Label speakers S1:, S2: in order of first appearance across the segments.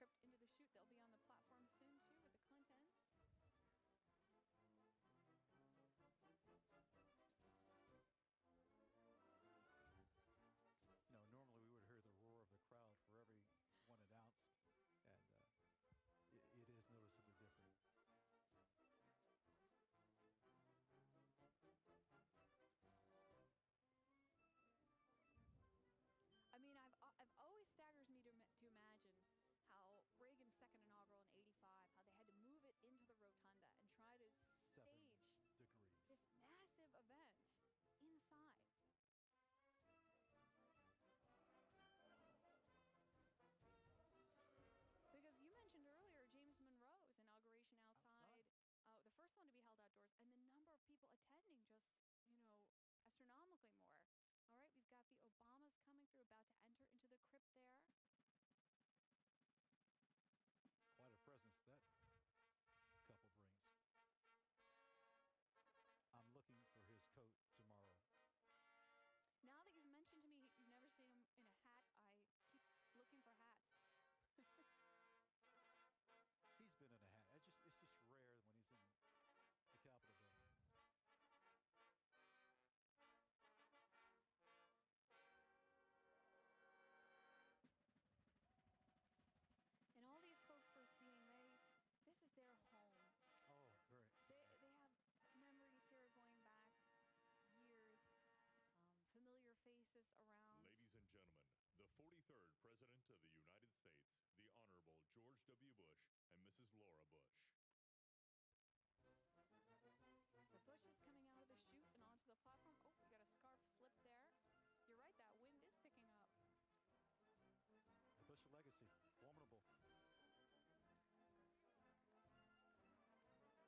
S1: crypt into the chute. They'll be on the platform soon, too, with the Clintons.
S2: You know, normally we would hear the roar of the crowd for every one announced, and it is noticeably different.
S1: I mean, I've always staggers me to imagine how Reagan's second inaugural in '85, how they had to move it into the rotunda and try to
S2: 7
S1: stage
S2: degrees.
S1: this massive event inside. Because you mentioned earlier James Monroe's inauguration outside, the first one to be held outdoors, and the number of people attending just, astronomically more. All right, we've got the Obamas coming through, about to enter into the crypt there.
S2: Quite a presence that couple brings. I'm looking for his coat tomorrow.
S1: Now that you've mentioned to me you've never seen him in a hat, I keep looking for hats.
S2: He's been in a hat. It's just rare when he's in the Capitol building.
S1: And all these folks we're seeing, this is their home.
S2: Oh, very.
S1: They have memories here going back years, familiar faces around.
S3: Ladies and gentlemen, the 43rd President of the United States, the Honorable George W. Bush and Mrs. Laura Bush.
S1: The Bush is coming out of the chute and onto the platform. Oh, we got a scarf slip there. You're right, that wind is picking up.
S2: The Bush legacy, formidable.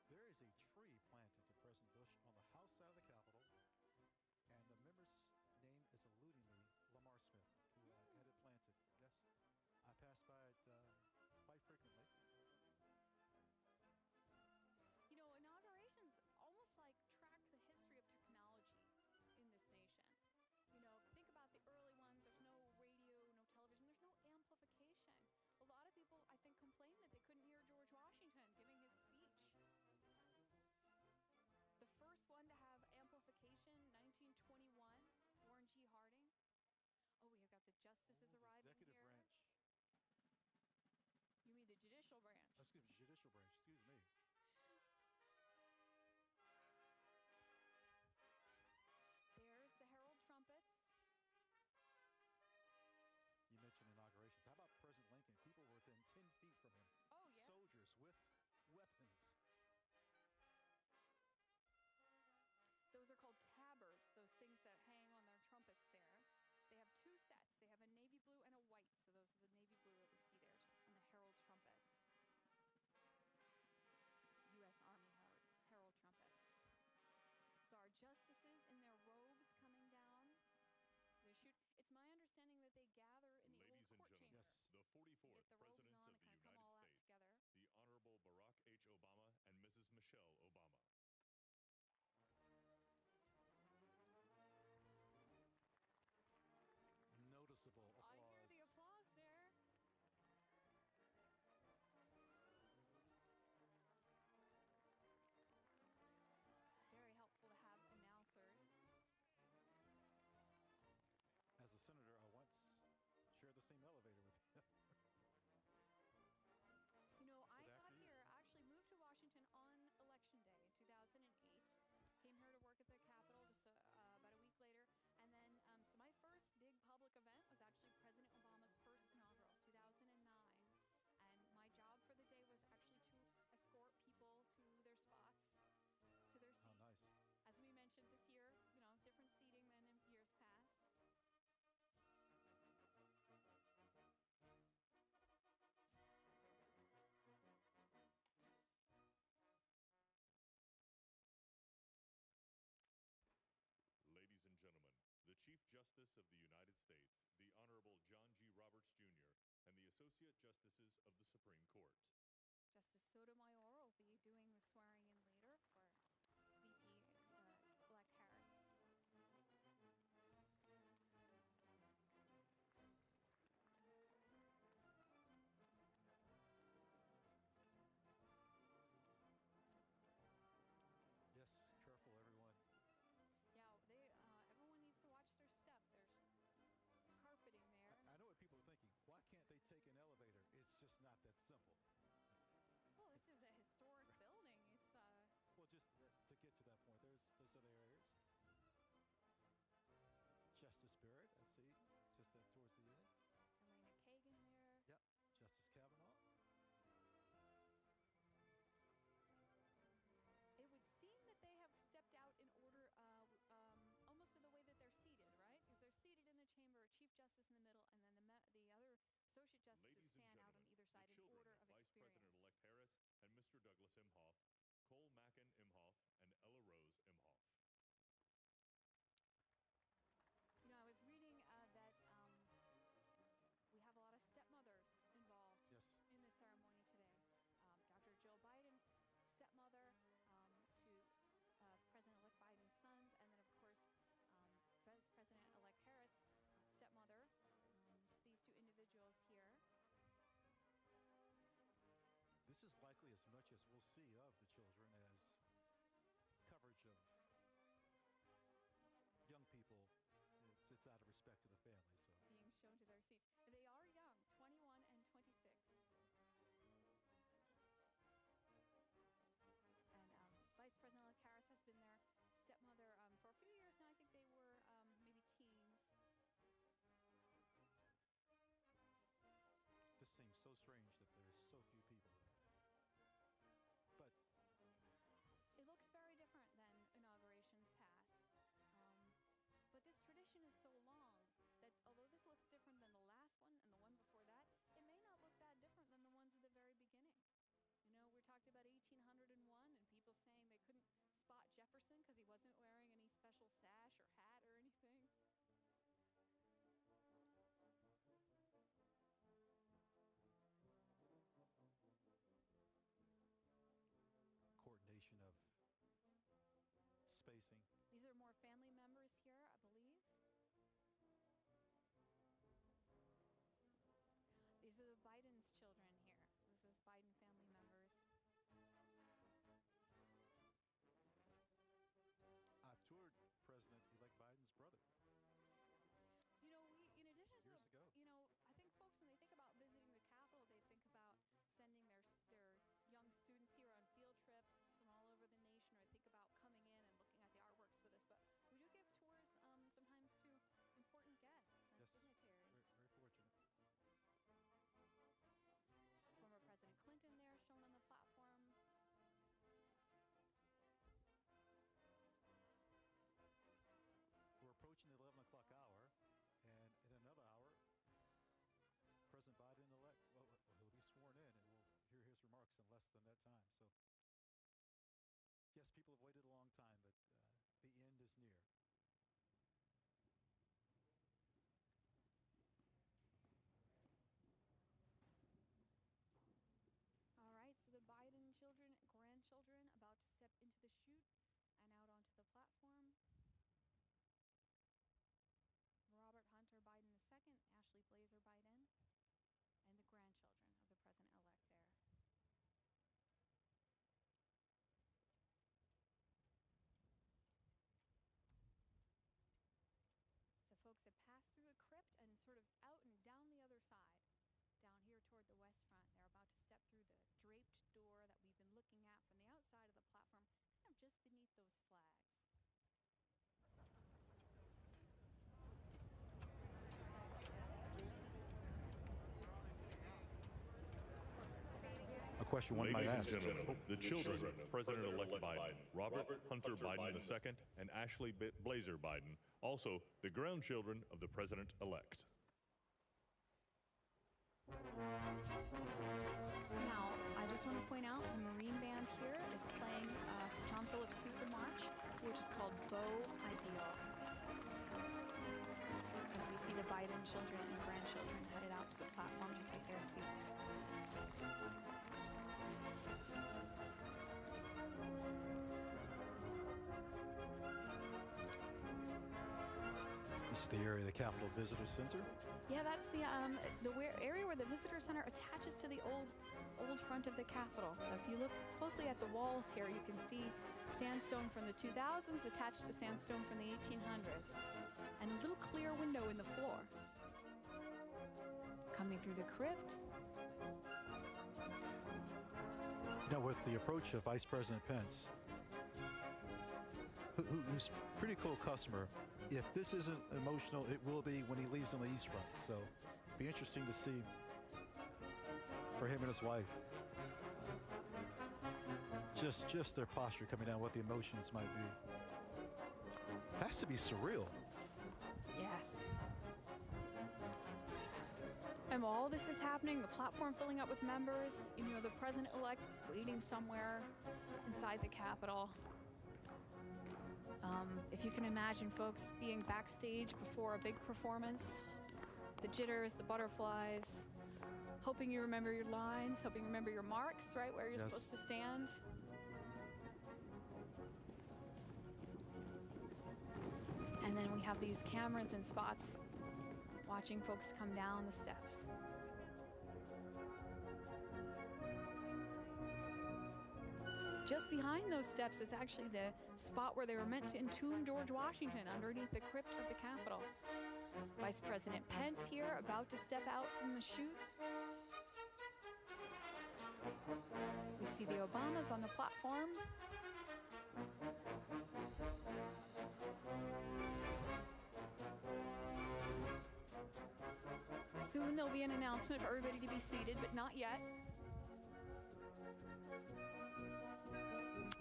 S2: There is a tree planted to President Bush on the House side of the Capitol, and the member's name is eluding me, Lamar Smith, who had it planted. Yes, I pass by it quite frequently.
S1: You know, inaugurations almost like track the history of technology in this nation. You know, if you think about the early ones, there's no radio, no television, there's no amplification. A lot of people, I think, complained that they couldn't hear George Washington giving his speech. The first one to have amplification, 1921, Warren G. Harding. Oh, we have got the justices arriving
S2: Executive
S1: here.
S2: branch.
S1: You mean the judicial branch?
S2: Excuse me, judicial branch, excuse me.
S1: There's the herald trumpets.
S2: You mentioned inaugurations. How about President Lincoln? People were within 10 feet from him.
S1: Oh, yeah.
S2: Soldiers with weapons.
S1: Those are called tabards, those things that hang on their trumpets there. They have two sets. They have a navy blue and a white. So those are the navy blue that we see there on the herald trumpets. U.S. Army herald trumpets. So our justices in their robes coming down. They shoot. It's my understanding that they gather in the
S3: Ladies
S1: old court
S3: and gentlemen,
S1: chamber.
S3: the 44th
S1: Get the robes
S3: President
S1: on
S3: of
S1: and
S3: the
S1: kind of come all out
S3: United States,
S1: together.
S3: the Honorable Barack H. Obama and Mrs. Michelle Obama.
S2: Noticeable applause.
S1: I hear the applause there. Very helpful to have announcers.
S2: As a senator, I once shared the same elevator with him.
S1: You know, I
S2: Sit
S1: got
S2: after you.
S1: here, I actually moved to Washington on Election Day in 2008. Came here to work at the Capitol just about a week later. And then, so my first big public event was actually President Obama's first inaugural, 2009. And my job for the day was actually to escort people to their spots, to their seats.
S2: Oh, nice.
S1: As we mentioned this year, different seating than in years past.
S3: Ladies and gentlemen, the Chief Justice of the United States, the Honorable John G. Roberts, Jr., and the Associate Justices of the Supreme Court.
S1: Justice Sotomayor will be doing the swearing in later for VP-elect Harris. justices
S3: Ladies and
S1: fan out
S3: gentlemen,
S1: on either
S3: the
S1: side in
S3: children
S1: order
S3: of
S1: of
S3: Vice
S1: experience.
S3: President-elect Harris and Mr. Douglas Imhoff, Cole Mackin Imhoff, and Ella Rose Imhoff.
S1: You know, I was reading that we have a lot of stepmothers involved
S2: Yes.
S1: in this ceremony today. Dr. Jill Biden, stepmother to President-elect Biden's sons, and then, of course, Vice President-elect Harris, stepmother to these two individuals here.
S2: This is likely as much as we'll see of the children as coverage of young people. It's out of respect to the family. So
S1: Being shown to their seats. They are young, 21 and 26. And Vice President-elect Harris has been their stepmother for a few years now. I think they were maybe teens.
S2: this seems so strange that there's so few people there. But
S1: It looks very different than inaugurations past. But this tradition is so long that although this looks different than the last one and the one before that, it may not look that different than the ones at the very beginning. You know, we talked about 1801 and people saying they couldn't spot Jefferson because he wasn't wearing any special sash or hat or anything.
S2: coordination of spacing.
S1: These are more family members here, I believe. These are the Biden's children here. So this is Biden family members.
S2: I've toured President-elect Biden's brother
S1: You know, in addition to,
S2: years ago.
S1: you know, I think folks, when they think about visiting the Capitol, they think about sending their young students here on field trips from all over the nation, or think about coming in and looking at the artworks with us. But we do give tours sometimes to important guests and
S2: Yes,
S1: dignitaries.
S2: very fortunate.
S1: Former President Clinton there, shown on the platform.
S2: We're approaching the 11 o'clock hour, and in another hour, President Biden-elect, well, he'll be sworn in, and we'll hear his remarks in less than that time. So, yes, people have waited a long time, but the end is near.
S1: All right, so the Biden children, grandchildren, about to step into the chute and out onto the platform. Robert Hunter Biden II, Ashley Blazer Biden, and the grandchildren of the president-elect there. So folks have passed through the crypt and sort of out and down the other side. Down here toward the west front, they're about to step through the draped door that we've been looking at from the outside of the platform, kind of just beneath those flags.
S2: A question one might
S3: Ladies
S2: ask.
S3: and gentlemen, the children of President-elect Biden, Robert Hunter Biden II and Ashley Blazer Biden, also the grandchildren of the president-elect.
S1: Now, I just want to point out the Marine Band here is playing John Philip Sousa March, which is called Bow Ideal. As we see the Biden children and grandchildren headed out to the platform to take their seats.
S2: This is the area of the Capitol Visitor Center.
S1: Yeah, that's the area where the visitor center attaches to the old front of the Capitol. So if you look closely at the walls here, you can see sandstone from the 2000s attached to sandstone from the 1800s, and a little clear window in the floor. Coming through the crypt.
S2: Now, with the approach of Vice President Pence, who's a pretty cool customer, if this isn't emotional, it will be when he leaves on the East Front. So it'll be interesting to see for him and his wife. Just their posture coming down, what the emotions might be. Has to be surreal.
S1: Yes. And while all this is happening, the platform filling up with members, the president-elect waiting somewhere inside the Capitol. If you can imagine folks being backstage before a big performance, the jitters, the butterflies, hoping you remember your lines, hoping you remember your marks, right, where you're supposed to stand. And then we have these cameras and spots watching folks come down the steps. Just behind those steps is actually the spot where they were meant to entomb George Washington, underneath the crypt of the Capitol. Vice President Pence here, about to step out from the chute. We see the Obamas on the platform. Soon there'll be an announcement for everybody to be seated, but not yet.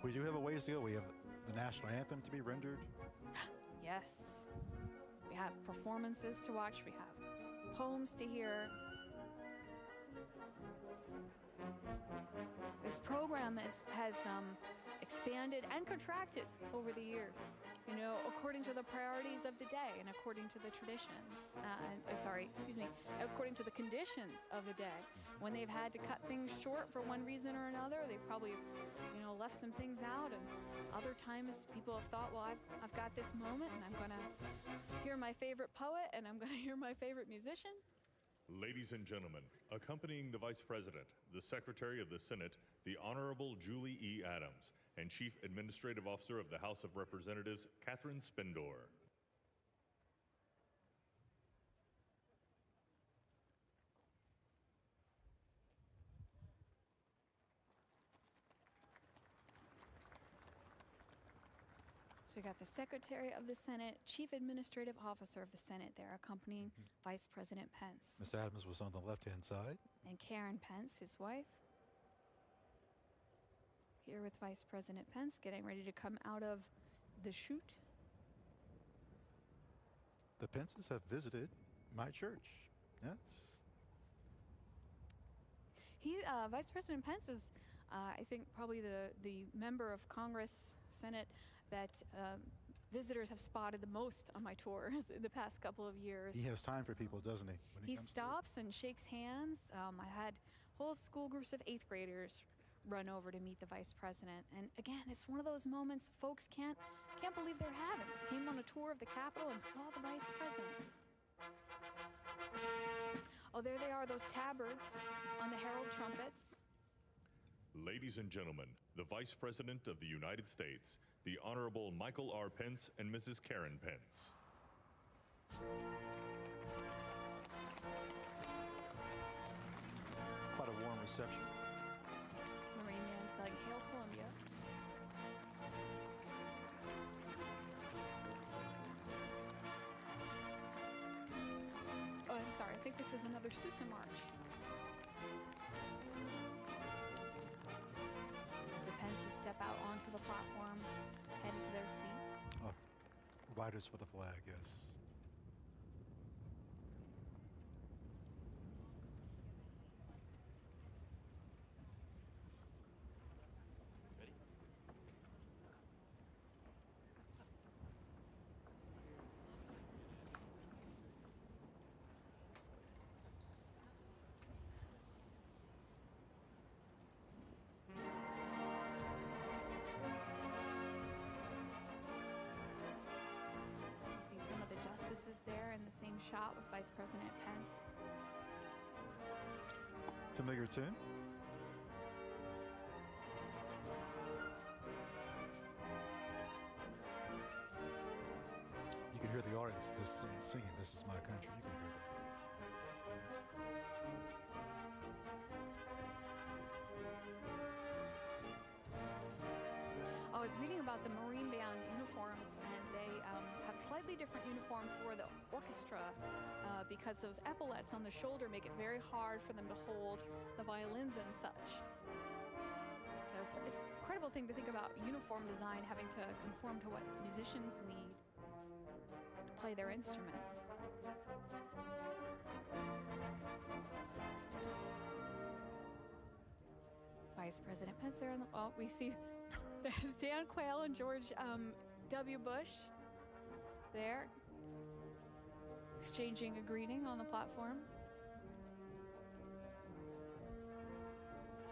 S2: We do have a ways to go. We have the national anthem to be rendered.
S1: Yes. We have performances to watch. We have poems to hear. This program has expanded and contracted over the years, according to the priorities of the day and according to the traditions, according to the conditions of the day. When they've had to cut things short for one reason or another, they've probably, left some things out, and other times people have thought, well, I've got this moment and I'm gonna hear my favorite poet and I'm gonna hear my favorite musician.
S3: Ladies and gentlemen, accompanying the Vice President, the Secretary of the Senate, the Honorable Julie E. Adams, and Chief Administrative Officer of the House of Representatives, Catherine Spindor.
S1: So we got the Secretary of the Senate, Chief Administrative Officer of the Senate there, accompanying Vice President Pence.
S2: Ms. Adams was on the left-hand side.
S1: And Karen Pence, his wife. Here with Vice President Pence, getting ready to come out of the chute.
S2: The Pences have visited my church. Yes.
S1: Vice President Pence is, I think, probably the member of Congress, Senate, that visitors have spotted the most on my tours in the past couple of years.
S2: He has time for people, doesn't he?
S1: He stops and shakes hands. I had whole school groups of 8th graders run over to meet the Vice President. And again, it's one of those moments folks can't believe they're having. Came on a tour of the Capitol and saw the Vice President. Oh, there they are, those tabards on the herald trumpets.
S3: Ladies and gentlemen, the Vice President of the United States, the Honorable Michael R. Pence and Mrs. Karen Pence.
S2: Quite a warm reception.
S1: Marine Man playing Hail Columbia. Oh, I'm sorry, I think this is another Sousa March. As the Pences step out onto the platform, head to their seats.
S2: Oh, riders for the flag, yes.
S1: There in the same shot with Vice President Pence.
S2: Familiar tune? You can hear the audience singing "This Is My Country." You can hear them.
S1: I was reading about the Marine Band uniforms, and they have slightly different uniform for the orchestra because those epaulets on the shoulder make it very hard for them to hold the violins and such. So it's an incredible thing to think about uniform design having to conform to what musicians need to play their instruments. Vice President Pence there. We see there's Dan Quayle and George W. Bush there exchanging a greeting on the platform.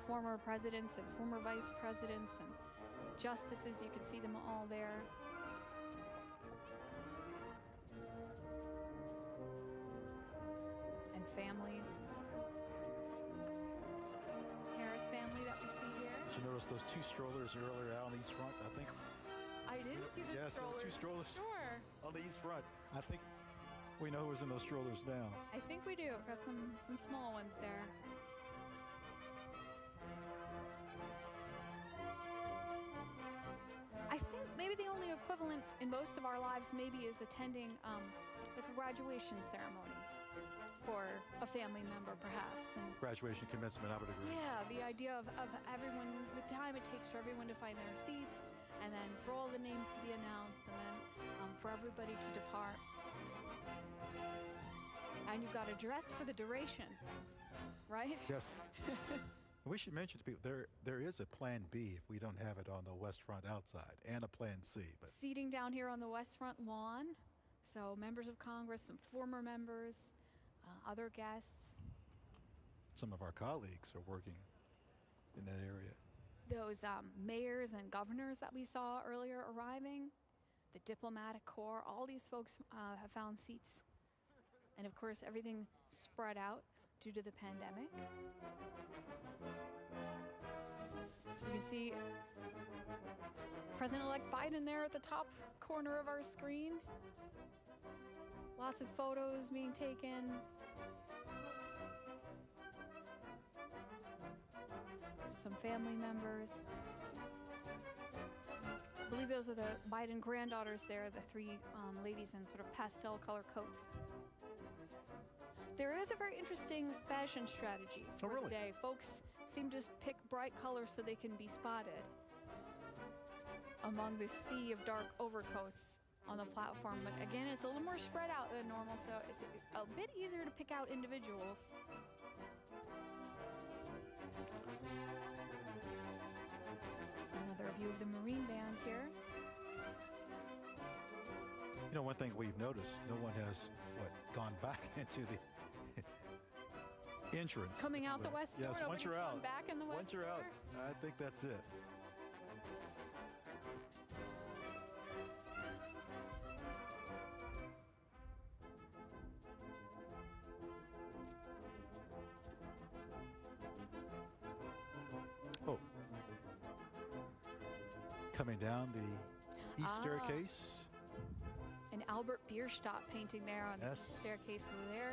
S1: Former presidents and former vice presidents and justices, you can see them all there. And families. Harris family that we see here.
S2: Did you notice those 2 strollers earlier out on the east front? I think.
S1: I didn't see the
S2: Yes,
S1: strollers.
S2: the 2 strollers
S1: Sure.
S2: on the east front. I think we know who's in those strollers now.
S1: I think we do. Got some small ones there. I think maybe the only equivalent in most of our lives maybe is attending like a graduation ceremony for a family member, perhaps. And
S2: Graduation, commencement, I would agree.
S1: yeah, the idea of everyone, the time it takes for everyone to find their seats, and then for all the names to be announced, and then for everybody to depart. And you've got to dress for the duration, right?
S2: Yes. We should mention to people there is a Plan B if we don't have it on the west front outside, and a Plan C. But
S1: Seating down here on the west front lawn. So members of Congress, some former members, other guests.
S2: some of our colleagues are working in that area.
S1: Those mayors and governors that we saw earlier arriving, the diplomatic corps, all these folks have found seats. And of course, everything spread out due to the pandemic. You can see President-elect Biden there at the top corner of our screen. Lots of photos being taken. Some family members. I believe those are the Biden granddaughters there, the three ladies in sort of pastel color coats. There is a very interesting fashion strategy for
S2: really?
S1: the day. Folks seem to pick bright colors so they can be spotted among the sea of dark overcoats on the platform. But again, it's a little more spread out than normal, so it's a bit easier to pick out individuals. Another view of the Marine Band here.
S2: You know, one thing we've noticed, no one has, gone back into the entrance.
S1: Coming out the west door.
S2: Yes, once
S1: Nobody's
S2: you're
S1: gone
S2: out.
S1: back in the west
S2: Once you're
S1: door.
S2: out, I think that's it. Oh. Coming down the east staircase.
S1: And Albert Bierstadt painting there on
S2: Yes.
S1: the staircase over there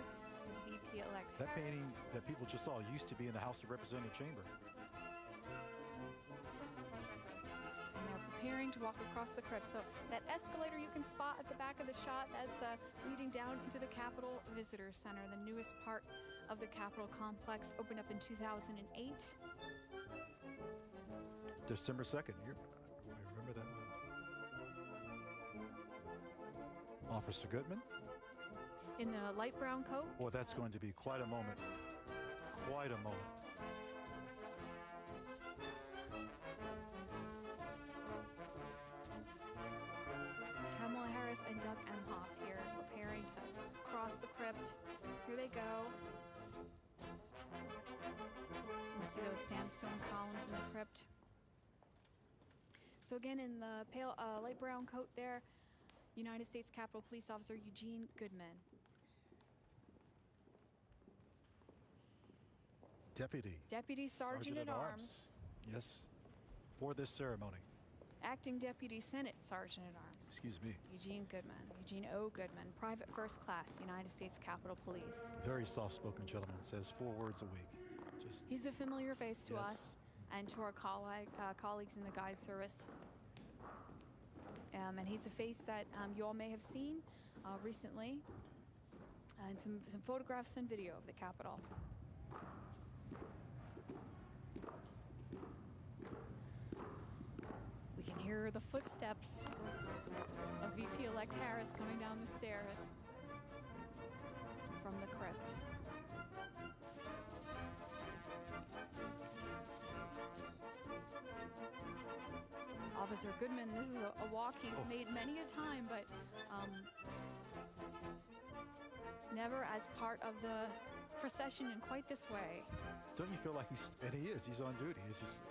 S1: is VP-elect
S2: That
S1: Harris.
S2: painting that people just saw used to be in the House of Representative chamber.
S1: And they're preparing to walk across the crypt. So that escalator you can spot at the back of the shot, that's leading down into the Capitol Visitor Center, the newest part of the Capitol complex, opened up in 2008.
S2: December 2nd. I remember that one. Officer Goodman.
S1: In the light brown coat.
S2: Boy, that's going to be quite a moment. Quite a moment.
S1: Kamala Harris and Doug Emhoff here preparing to cross the crypt. Here they go. You see those sandstone columns in the crypt. So again, in the pale light brown coat there, United States Capitol Police Officer Eugene Goodman. Deputy Sergeant at Arms.
S2: Yes, for this ceremony.
S1: Acting Deputy Senate Sergeant at Arms.
S2: Excuse me.
S1: Eugene Goodman. Eugene O. Goodman. Private First Class, United States Capitol Police.
S2: Very soft-spoken gentleman. Says 4 words a week. Just
S1: He's a familiar face to
S2: Yes.
S1: us and to our colleagues in the guide service. And he's a face that you all may have seen recently in some photographs and video of the Capitol. We can hear the footsteps of VP-elect Harris coming down the stairs from the crypt. Officer Goodman. This is a walk he's made many a time, but never as part of the procession in quite this way.
S2: Don't you feel like he's on duty. It's just,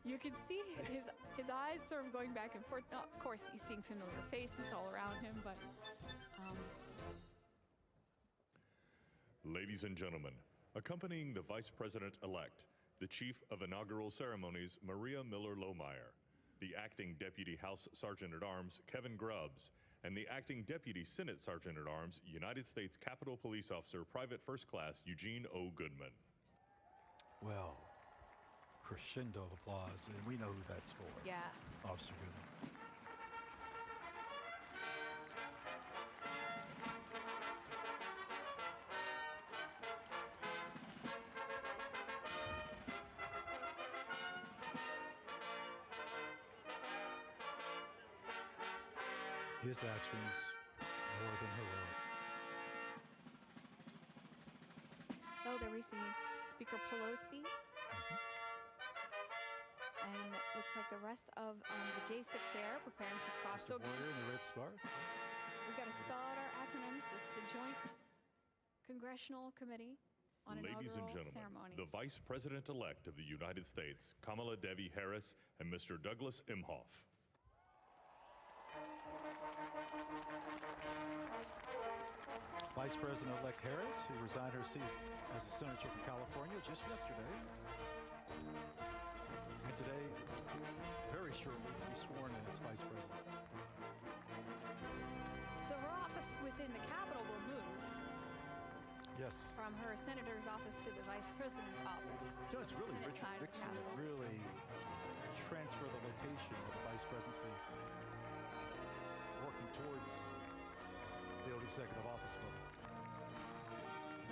S1: You can see his eyes sort of going back and forth. Now, of course, he's seeing familiar faces all around him, but
S3: Ladies and gentlemen, accompanying the Vice President-elect, the Chief of Inaugural Ceremonies, Maria Miller-Lohmeyer, the Acting Deputy House Sergeant-at-Arms, Kevin Grubbs, and the Acting Deputy Senate Sergeant-at-Arms, United States Capitol Police Officer Private First Class Eugene O. Goodman.
S2: well, crescendo of applause, and we know who that's for.
S1: yeah.
S2: Officer Goodman. His actions more than heroic.
S1: Oh, there we see Speaker Pelosi. And looks like the rest of the JSIC there preparing to cross.
S2: Mr. Warrior in the red scarf.
S1: We've got to spell out our acronyms. It's the Joint Congressional Committee on
S3: Ladies and
S1: Inaugural
S3: gentlemen,
S1: Ceremonies.
S3: the Vice President-elect of the United States, Kamala Devi Harris, and Mr. Douglas Emhoff.
S2: Vice President-elect Harris, who resigned her seat as a senator from California just yesterday, and today, very shortly, to be sworn in as Vice President.
S1: So her office within the Capitol will move
S2: Yes.
S1: from her senator's office to the vice president's office.
S2: You know, it's really
S1: Senate
S2: Richard
S1: side of the
S2: Nixon that
S1: Capitol.
S2: really transferred the location of the vice presidency working towards the old executive office building.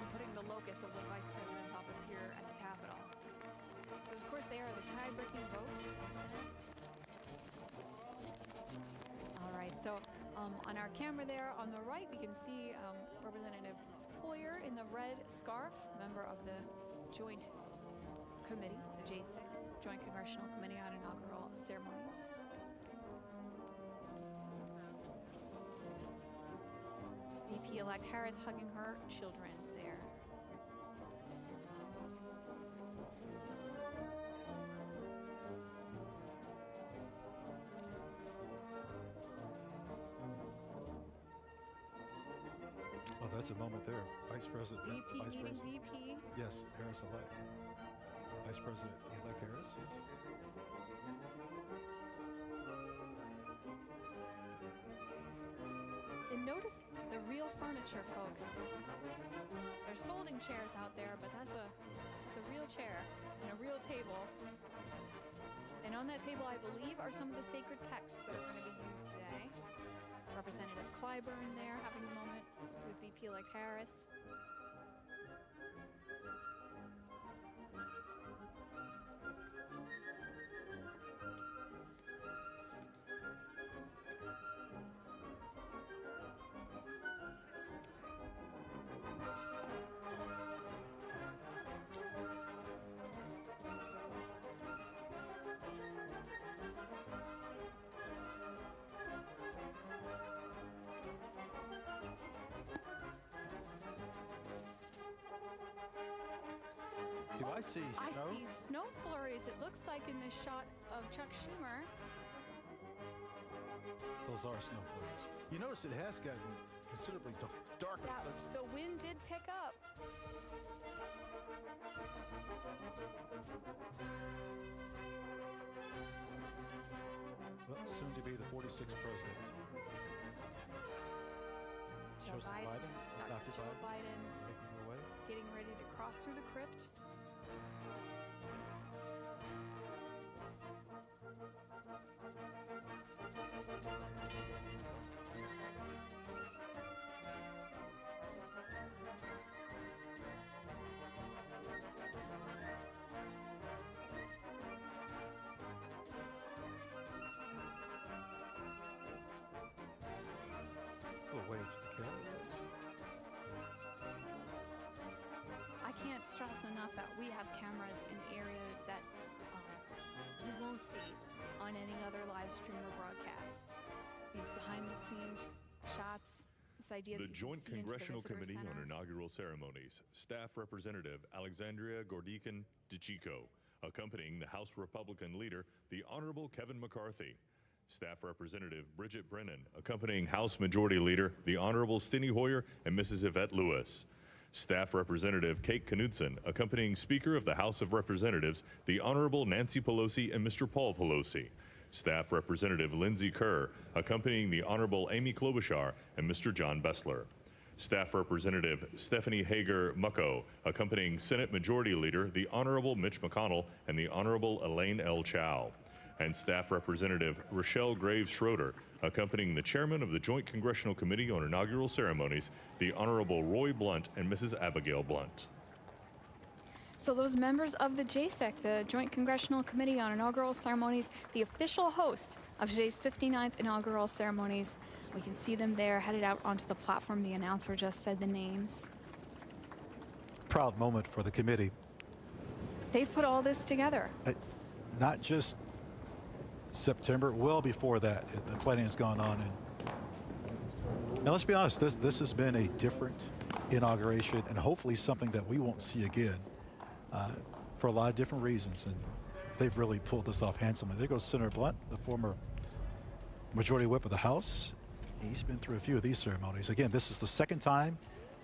S1: And putting the locus of the vice president's office here at the Capitol. But of course, they are the tie-breaking vote in the Senate. All right, so on our camera there on the right, we can see Representative Hoyer in the red scarf, member of the Joint Committee, the JSIC, Joint Congressional Committee on Inaugural Ceremonies. VP-elect Harris hugging her children there.
S2: Oh, that's a moment there. Vice President.
S1: VP
S2: Vice
S1: meeting
S2: President.
S1: VP.
S2: Yes, Harris-elect. Vice President-elect Harris, yes.
S1: And notice the real furniture, folks. There's folding chairs out there, but that's a real chair and a real table. And on that table, I believe, are some of the sacred texts that are going to be used today. Representative Clyburn there having a moment with VP-elect Harris.
S2: Do I see snow?
S1: I see snow flurries, it looks like, in this shot of Chuck Schumer.
S2: Those are snow flurries. You notice it has gotten considerably darker
S1: Yeah,
S2: since.
S1: the wind did pick up.
S2: Well, soon to be the 46th president. Joseph Biden, Dr.
S1: Joe
S2: Biden,
S1: Biden
S2: making their way.
S1: getting ready to cross through the crypt.
S2: We'll wave to the camera, yes.
S1: I can't stress enough that we have cameras in areas that you won't see on on any other live stream or broadcast. These behind-the-scenes shots, this idea
S3: The
S1: that you can
S3: Joint
S1: see into the
S3: Congressional
S1: visitor
S3: Committee on
S1: center.
S3: Inaugural Ceremonies, Staff Representative Alexandria Gordican DeChico, accompanying the House Republican leader, the Honorable Kevin McCarthy. Staff Representative Bridget Brennan, accompanying House Majority Leader, the Honorable Steny Hoyer and Mrs. Yvette Lewis. Staff Representative Kate Knudsen, accompanying Speaker of the House of Representatives, the Honorable Nancy Pelosi and Mr. Paul Pelosi. Staff Representative Lindsey Kerr, accompanying the Honorable Amy Klobuchar and Mr. John Bessler. Staff Representative Stephanie Hager Mucko, accompanying Senate Majority Leader, the Honorable Mitch McConnell and the Honorable Elaine L. Chao. And Staff Representative Rochelle Graves Schroeder, accompanying the Chairman of the Joint Congressional Committee on Inaugural Ceremonies, the Honorable Roy Blunt and Mrs. Abigail Blunt.
S1: So those members of the JCEC, the Joint Congressional Committee on Inaugural Ceremonies, the official host of today's 59th inaugural ceremonies, we can see them there headed out onto the platform. The announcer just said the names.
S2: Proud moment for the committee.
S1: They've put all this together.
S2: Not just September, well before that, the planning has gone on. And let's be honest, this has been a different inauguration and hopefully something that we won't see again for a lot of different reasons. And they've really pulled this off handsomely. There goes Senator Blunt, the former Majority Whip of the House. He's been through a few of these ceremonies. Again, this is the second time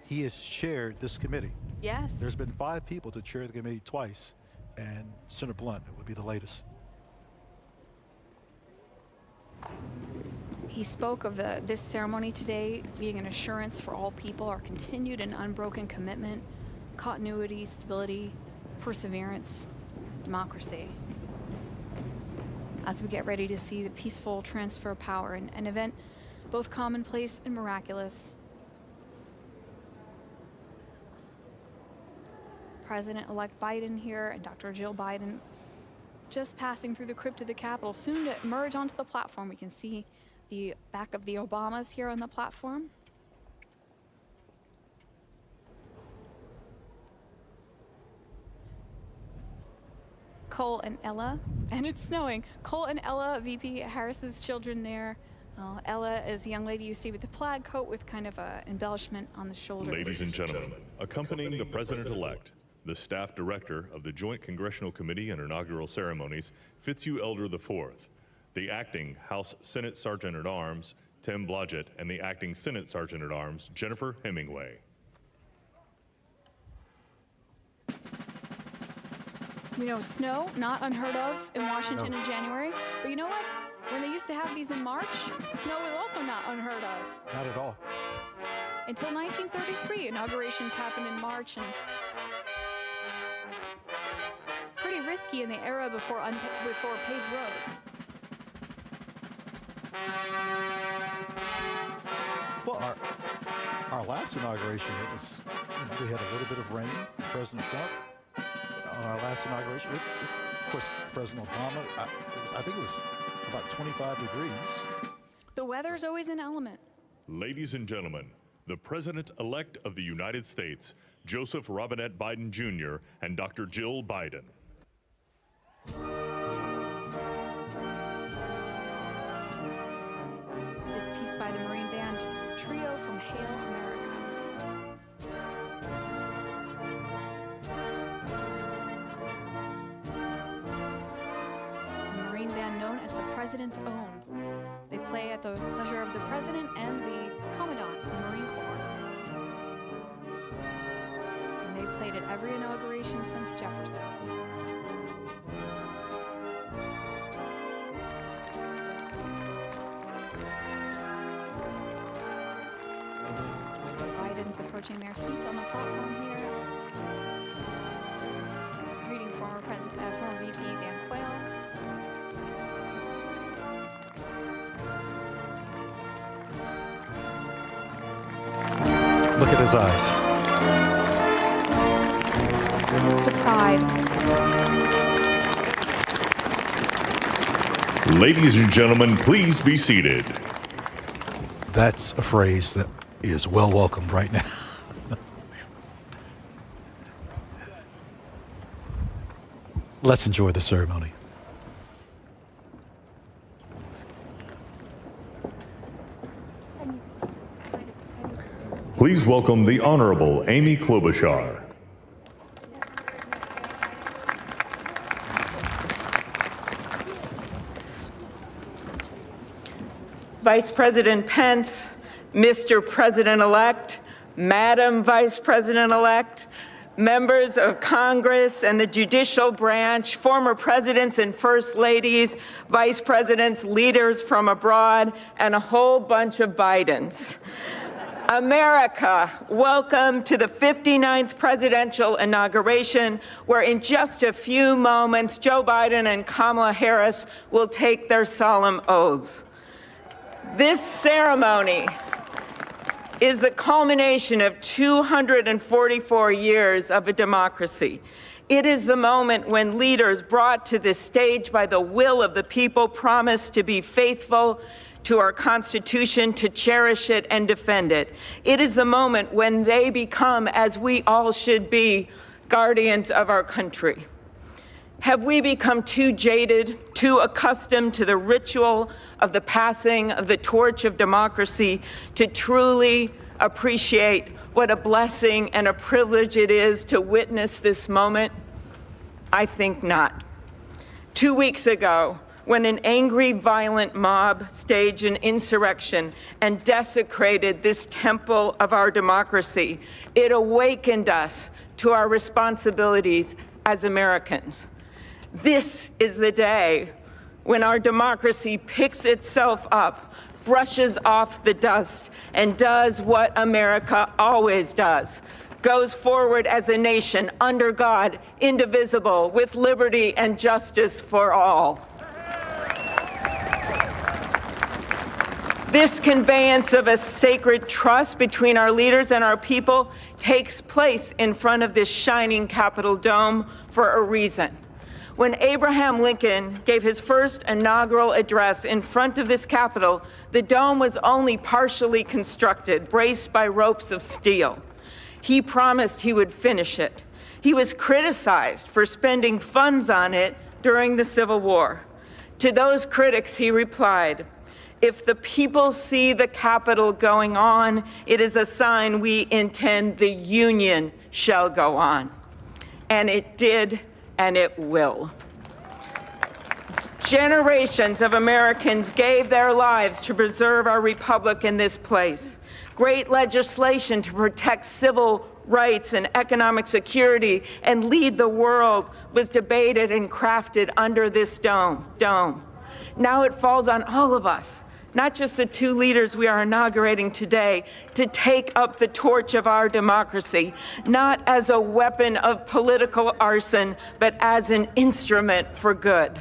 S2: he has chaired this committee.
S1: Yes.
S2: There's been 5 people to chair the committee twice, and Senator Blunt would be the latest.
S1: He spoke of this ceremony today being an assurance for all people, our continued and unbroken commitment, continuity, stability, perseverance, democracy. As we get ready to see the peaceful transfer of power, an event both commonplace and miraculous. President-elect Biden here and Dr. Jill Biden just passing through the crypt of the Capitol, soon to emerge onto the platform. We can see the back of the Obamas here on the platform. Cole and Ella, and it's snowing. Cole and Ella, VP Harris's children there. Ella is the young lady you see with the plaid coat with kind of an embellishment on the shoulders.
S3: Ladies and gentlemen, accompanying the President-elect, the Staff Director of the Joint Congressional Committee on Inaugural Ceremonies, Fitzhugh Elder IV, the Acting House Senate Sergeant-at-Arms, Tim Blodgett, and the Acting Senate Sergeant-at-Arms, Jennifer Hemingway.
S1: You know, snow, not unheard of in Washington in January. But you know what? When they used to have these in March, snow was also not unheard of.
S2: Not at all.
S1: Until 1933, inaugurations happened in March, and pretty risky in the era before paved roads.
S2: Well, our last inauguration, it was, we had a little bit of rain. President Trump, on our last inauguration, of course, President Obama, I think it was about 25 degrees.
S1: The weather's always an element.
S3: Ladies and gentlemen, the President-elect of the United States, Joseph Robinette Biden Jr. and Dr. Jill Biden.
S1: This piece by the Marine Band Trio from Hail America. A Marine Band known as the President's Own. They play at the pleasure of the President and the Commandant of the Marine Corps. And they've played at every inauguration since Jefferson's. Biden's approaching their seats on the platform here. Greeting former VP Dan Quayle.
S2: Look at his eyes.
S1: The pride.
S3: Ladies and gentlemen, please be seated.
S2: That's a phrase that is well welcomed right now. Let's enjoy the ceremony.
S3: Please welcome the Honorable Amy Klobuchar.
S4: Vice President Pence, Mr. President-elect, Madam Vice President-elect, members of Congress and the judicial branch, former presidents and first ladies, vice presidents, leaders from abroad, and a whole bunch of Bidens. America, welcome to the 59th presidential inauguration, where in just a few moments, Joe Biden and Kamala Harris will take their solemn oaths. This ceremony is the culmination of 244 years of a democracy. It is the moment when leaders brought to this stage by the will of the people promise to be faithful to our Constitution, to cherish it and defend it. It is the moment when they become, as we all should be, guardians of our country. Have we become too jaded, too accustomed to the ritual of the passing of the torch of democracy to truly appreciate what a blessing and a privilege it is to witness this moment? I think not. 2 weeks ago, when an angry, violent mob staged an insurrection and desecrated this temple of our democracy, it awakened us to our responsibilities as Americans. This is the day when our democracy picks itself up, brushes off the dust, and does what America always does: goes forward as a nation under God, indivisible, with liberty and justice for all. This conveyance of a sacred trust between our leaders and our people takes place in front of this shining Capitol dome for a reason. When Abraham Lincoln gave his first inaugural address in front of this Capitol, the dome was only partially constructed, braced by ropes of steel. He promised he would finish it. He was criticized for spending funds on it during the Civil War. To those critics, he replied, "If the people see the Capitol going on, it is a sign we intend the Union shall go on." And it did, and it will. Generations of Americans gave their lives to preserve our republic in this place. Great legislation to protect civil rights and economic security and lead the world was debated and crafted under this dome. Now it falls on all of us, not just the two leaders we are inaugurating today, to take up the torch of our democracy, not as a weapon of political arson, but as an instrument for good.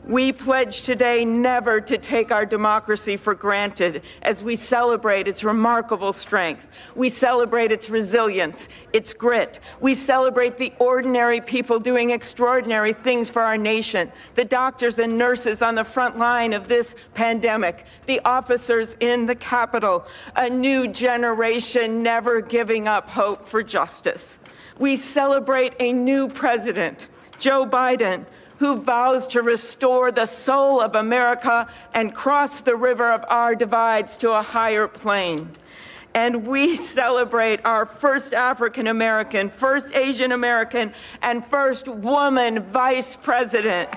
S4: We pledge today never to take our democracy for granted as we celebrate its remarkable strength. We celebrate its resilience, its grit. We celebrate the ordinary people doing extraordinary things for our nation, the doctors and nurses on the front line of this pandemic, the officers in the Capitol, a new generation never giving up hope for justice. We celebrate a new president, Joe Biden, who vows to restore the soul of America and cross the river of our divides to a higher plane. And we celebrate our first African American, first Asian American, and first woman vice president,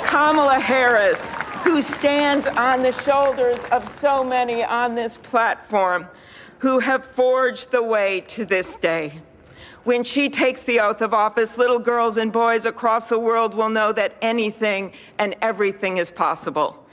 S4: Kamala Harris, who stands on the shoulders of so many on this platform who have forged the way to this day. When she takes the oath of office, little girls and boys across the world will know that anything and everything is possible.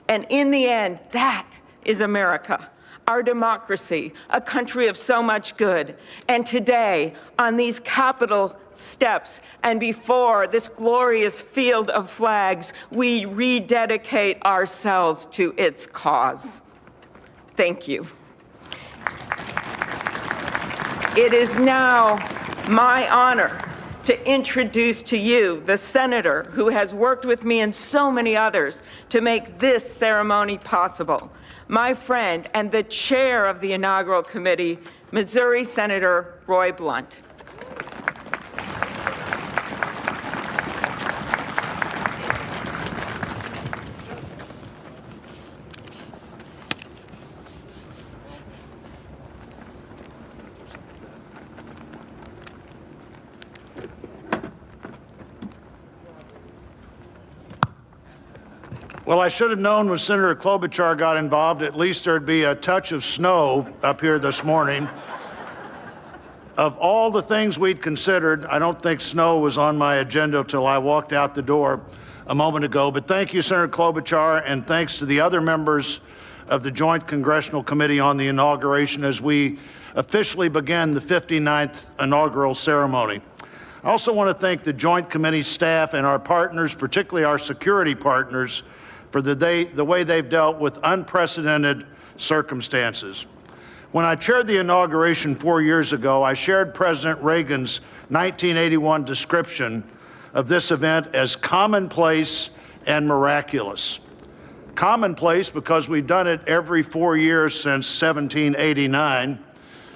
S4: And in the end, that is America, our democracy, a country of so much good. And today, on these Capitol steps and before this glorious field of flags, we rededicate ourselves to its cause. Thank you. It is now my honor to introduce to you the senator who has worked with me and so many others to make this ceremony possible, my friend and the chair of the inaugural committee, Missouri Senator Roy Blunt.
S5: Well, I should have known when Senator Klobuchar got involved, at least there'd be a touch of snow up here this morning. Of all the things we'd considered, I don't think snow was on my agenda till I walked out the door a moment ago. But thank you, Senator Klobuchar, and thanks to the other members of the Joint Congressional Committee on the Inauguration as we officially begin the 59th inaugural ceremony. I also want to thank the Joint Committee staff and our partners, particularly our security partners, for the way they've dealt with unprecedented circumstances. When I chaired the inauguration 4 years ago, I shared President Reagan's 1981 description of this event as commonplace and miraculous. Commonplace because we've done it every 4 years since 1789.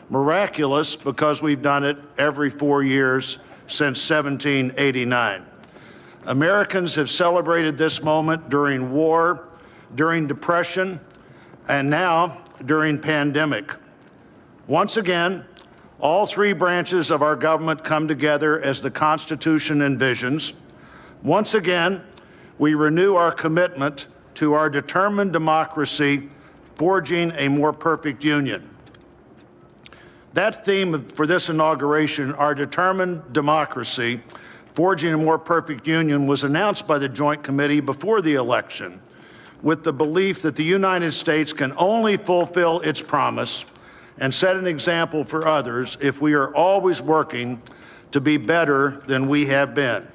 S5: Miraculous because we've done it every 4 years since 1789. Americans have celebrated this moment during war, during depression, and now during pandemic. Once again, all three branches of our government come together as the Constitution envisions. Once again, we renew our commitment to our determined democracy, forging a more perfect union. That theme for this inauguration, our determined democracy, forging a more perfect union, was announced by the Joint Committee before the election with the belief that the United States can only fulfill its promise and set an example for others if we are always working to be better than we have been.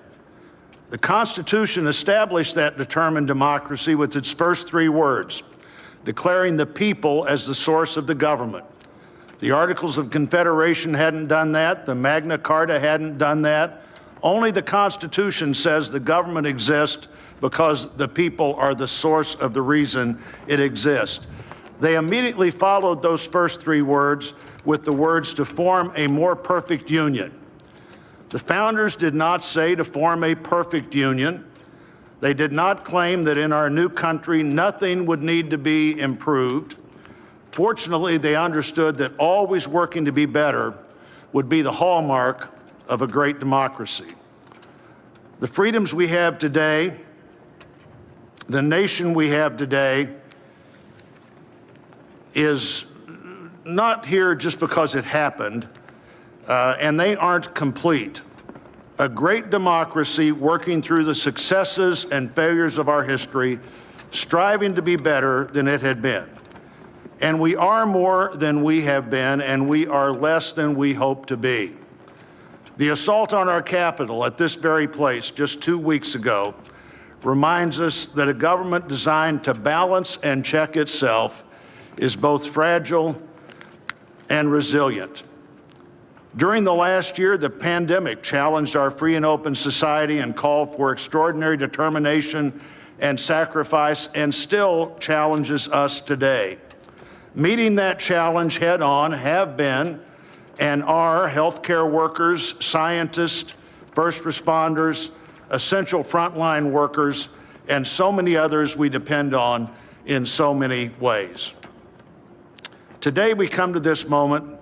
S5: The Constitution established that determined democracy with its first three words, declaring the people as the source of the government. The Articles of Confederation hadn't done that. The Magna Carta hadn't done that. Only the Constitution says the government exists because the people are the source of the reason it exists. They immediately followed those first three words with the words to form a more perfect union. The founders did not say to form a perfect union. They did not claim that in our new country nothing would need to be improved. Fortunately, they understood that always working to be better would be the hallmark of a great democracy. The freedoms we have today, the nation we have today, is not here just because it happened, and they aren't complete. A great democracy working through the successes and failures of our history, striving to be better than it had been. And we are more than we have been, and we are less than we hope to be. The assault on our Capitol at this very place just 2 weeks ago reminds us that a government designed to balance and check itself is both fragile and resilient. During the last year, the pandemic challenged our free and open society and called for extraordinary determination and sacrifice, and still challenges us today. Meeting that challenge head on have been and are healthcare workers, scientists, first responders, essential frontline workers, and so many others we depend on in so many ways. Today we come to this moment,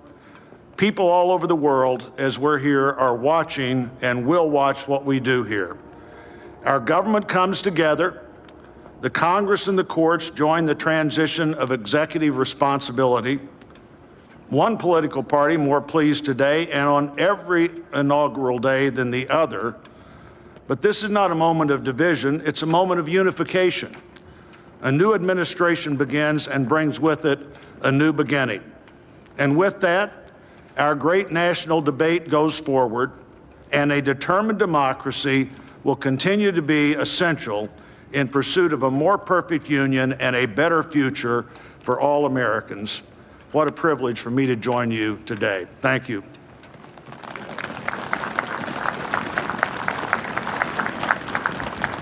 S5: people all over the world, as we're here, are watching and will watch what we do here. Our government comes together. The Congress and the courts join the transition of executive responsibility. One political party more pleased today and on every inaugural day than the other. But this is not a moment of division, it's a moment of unification. A new administration begins and brings with it a new beginning. And with that, our great national debate goes forward, and a determined democracy will continue to be essential in pursuit of a more perfect union and a better future for all Americans. What a privilege for me to join you today. Thank you.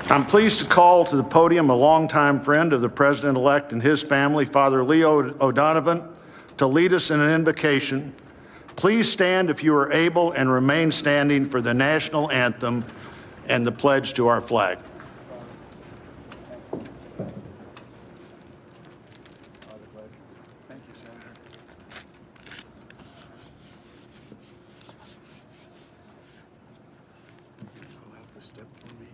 S5: I'm pleased to call to the podium a longtime friend of the President-elect and his family, Father Leo O'Donovan, to lead us in an invocation. Please stand if you are able and remain standing for the national anthem and the pledge to our flag. Thank you, Senator. You'll have to step for me.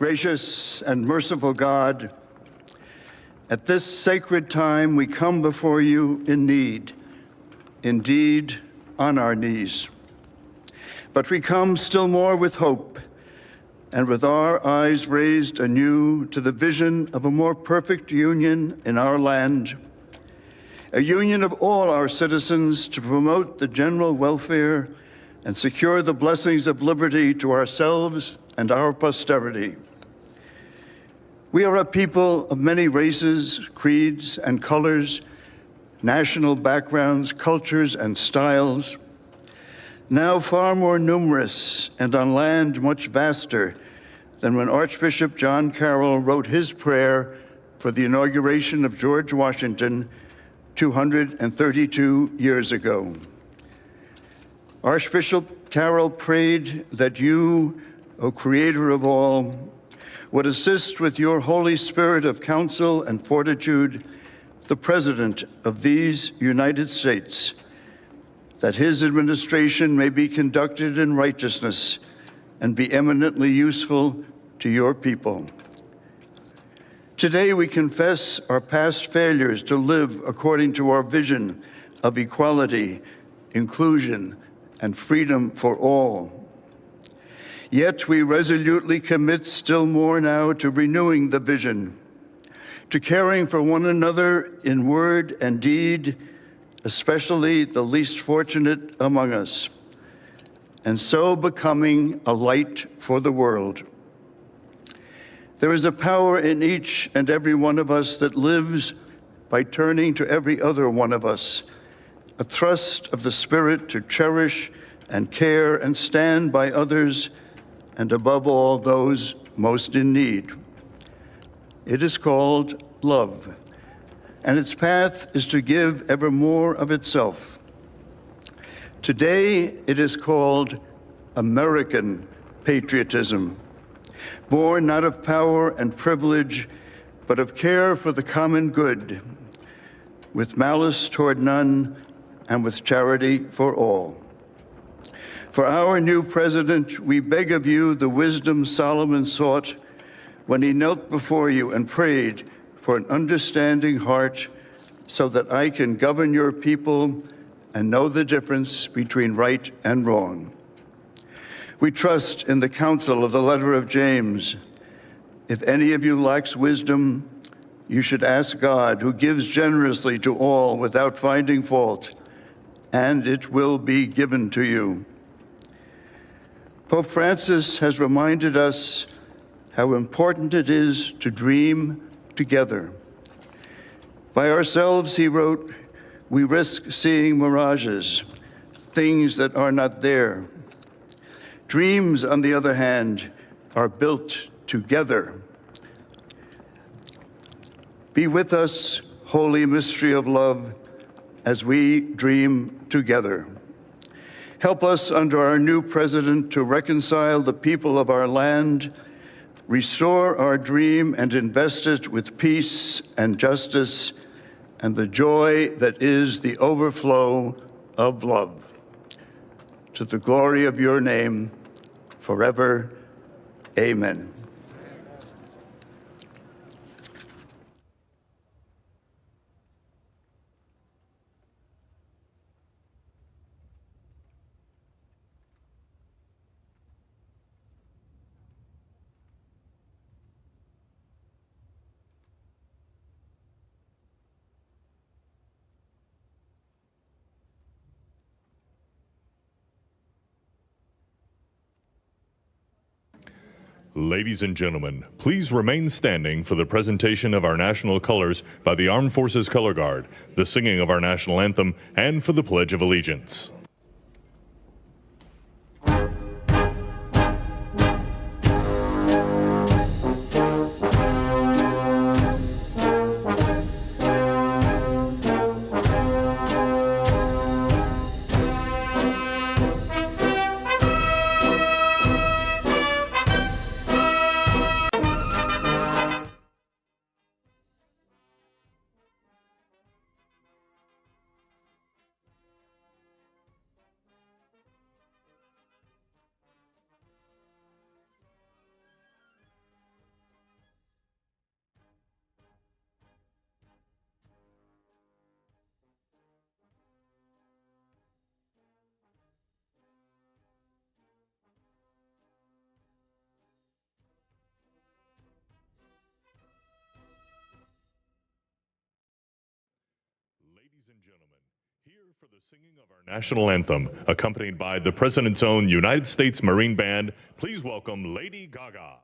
S6: Gracious and merciful God, at this sacred time we come before you in need, indeed on our knees. But we come still more with hope and with our eyes raised anew to the vision of a more perfect union in our land, a union of all our citizens to promote the general welfare and secure the blessings of liberty to ourselves and our posterity. We are a people of many races, creeds, and colors, national backgrounds, cultures, and styles, now far more numerous and on land much vaster than when Archbishop John Carroll wrote his prayer for the inauguration of George Washington 232 years ago. Archbishop Carroll prayed that you, O Creator of all, would assist with your Holy Spirit of counsel and fortitude the President of these United States, that his administration may be conducted in righteousness and be eminently useful to your people. Today we confess our past failures to live according to our vision of equality, inclusion, and freedom for all. Yet we resolutely commit still more now to renewing the vision, to caring for one another in word and deed, especially the least fortunate among us, and so becoming a light for the world. There is a power in each and every one of us that lives by turning to every other one of us, a thrust of the Spirit to cherish and care and stand by others, and above all, those most in need. It is called love, and its path is to give ever more of itself. Today, it is called American patriotism, born not of power and privilege, but of care for the common good, with malice toward none and with charity for all. For our new president, we beg of you the wisdom Solomon sought when he knelt before you and prayed for an understanding heart so that I can govern your people and know the difference between right and wrong. We trust in the counsel of the letter of James. If any of you lacks wisdom, you should ask God, who gives generously to all without finding fault, and it will be given to you. Pope Francis has reminded us how important it is to dream together. By ourselves, he wrote, we risk seeing mirages, things that are not there. Dreams, on the other hand, are built together. Be with us, holy mystery of love, as we dream together. Help us under our new president to reconcile the people of our land, restore our dream and invest it with peace and justice and the joy that is the overflow of love. To the glory of your name, forever, amen.
S3: Ladies and gentlemen, please remain standing for the presentation of our national colors by the Armed Forces Color Guard, the singing of our national anthem, and for the Pledge of Allegiance. Ladies and gentlemen, here for the singing of our national anthem, accompanied by the President's own United States Marine Band, please welcome Lady Gaga.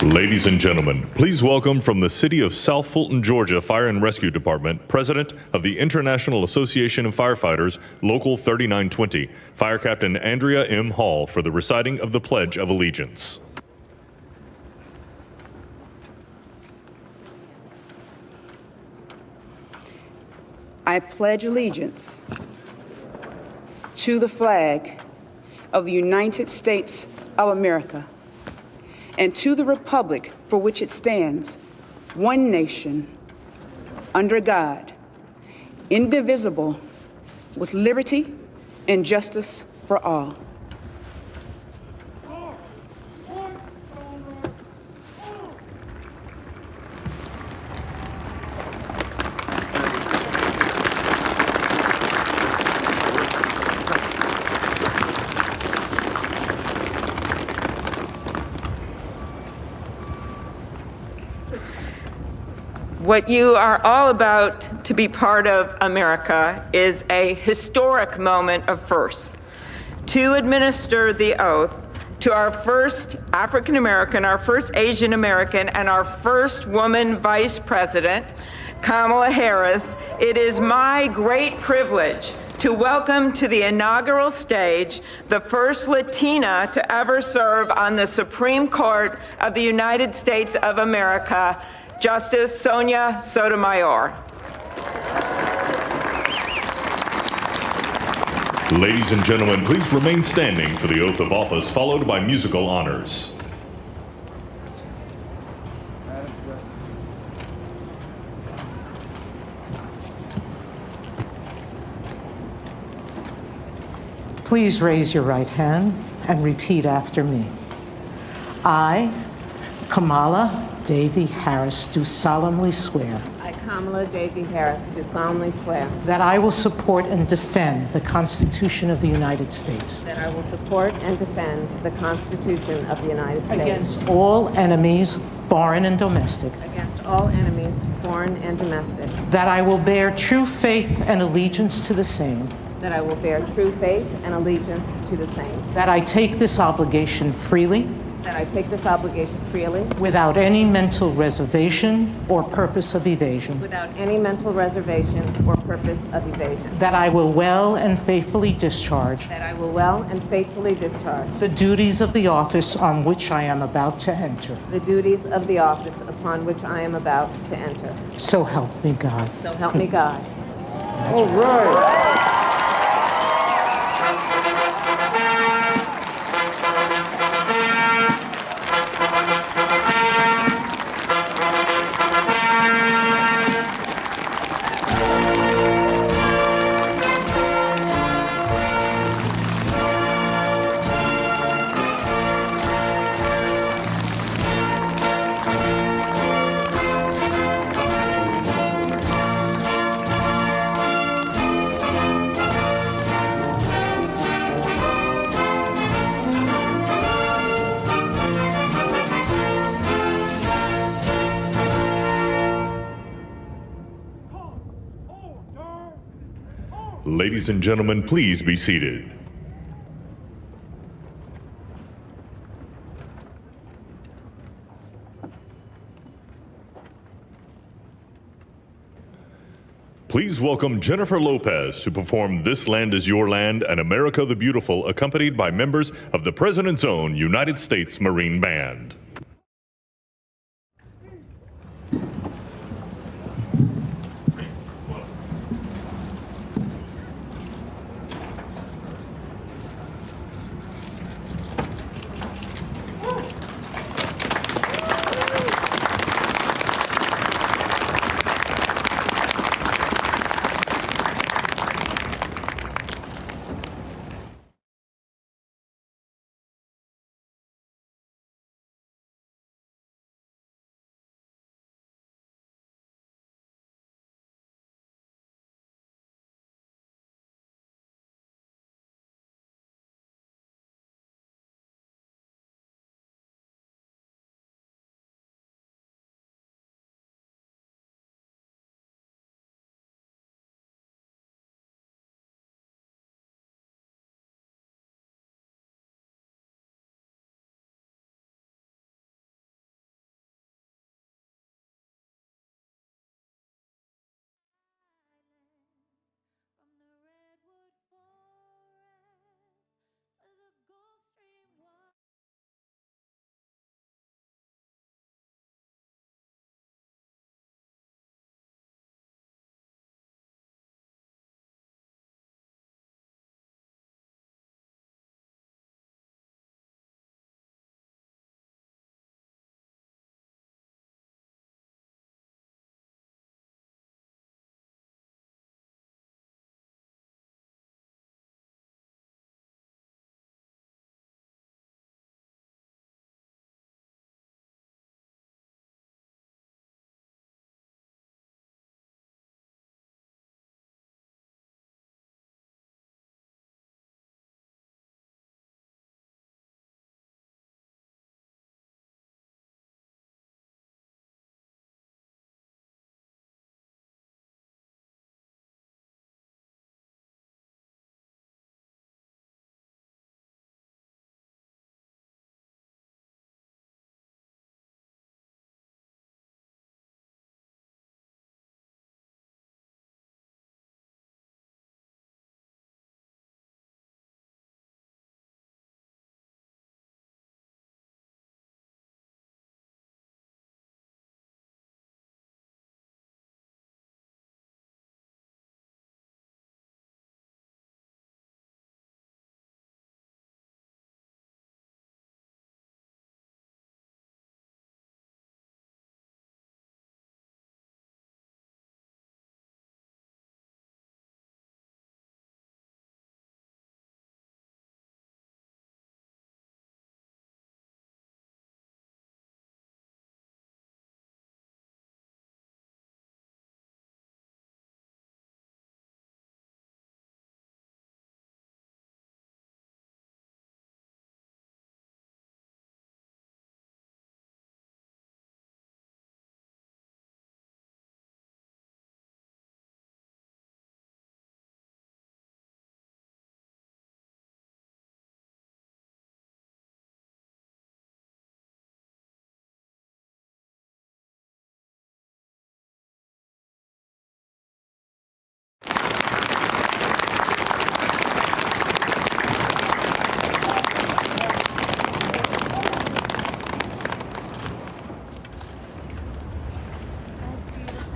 S3: Ladies and gentlemen, please welcome from the City of South Fulton, Georgia Fire and Rescue Department, President of the International Association of Firefighters, Local 3920, Fire Captain Andrea M. Hall, for the reciting of the Pledge of Allegiance.
S7: I pledge allegiance to the flag of the United States of America and to the republic for which it stands, one nation, under God, indivisible, with liberty and justice for all.
S4: What you are all about to be part of, America, is a historic moment of firsts. To administer the oath to our first African American, our first Asian American, and our first woman vice president, Kamala Harris, it is my great privilege to welcome to the inaugural stage the first Latina to ever serve on the Supreme Court of the United States of America, Justice Sonia Sotomayor.
S3: Ladies and gentlemen, please remain standing for the oath of office, followed by musical honors.
S8: Please raise your right hand and repeat after me. I, Kamala Davy Harris, do solemnly swear
S9: I, Kamala Davy Harris, do solemnly swear
S8: that I will support and defend the Constitution of the United States
S9: that I will support and defend the Constitution of the United States
S8: against all enemies, foreign and domestic,
S9: against all enemies, foreign and domestic,
S8: that I will bear true faith and allegiance to the same,
S9: that I will bear true faith and allegiance to the same,
S8: that I take this obligation freely,
S9: that I take this obligation freely,
S8: without any mental reservation or purpose of evasion,
S9: without any mental reservation or purpose of evasion,
S8: that I will well and faithfully discharge
S9: that I will well and faithfully discharge
S8: the duties of the office on which I am about to enter.
S9: the duties of the office upon which I am about to enter.
S8: So help me God.
S9: So help me God.
S5: All right.
S3: Ladies and gentlemen, please be seated. Please welcome Jennifer Lopez to perform This Land Is Your Land and America the Beautiful, accompanied by members of the President's Own United States Marine Band.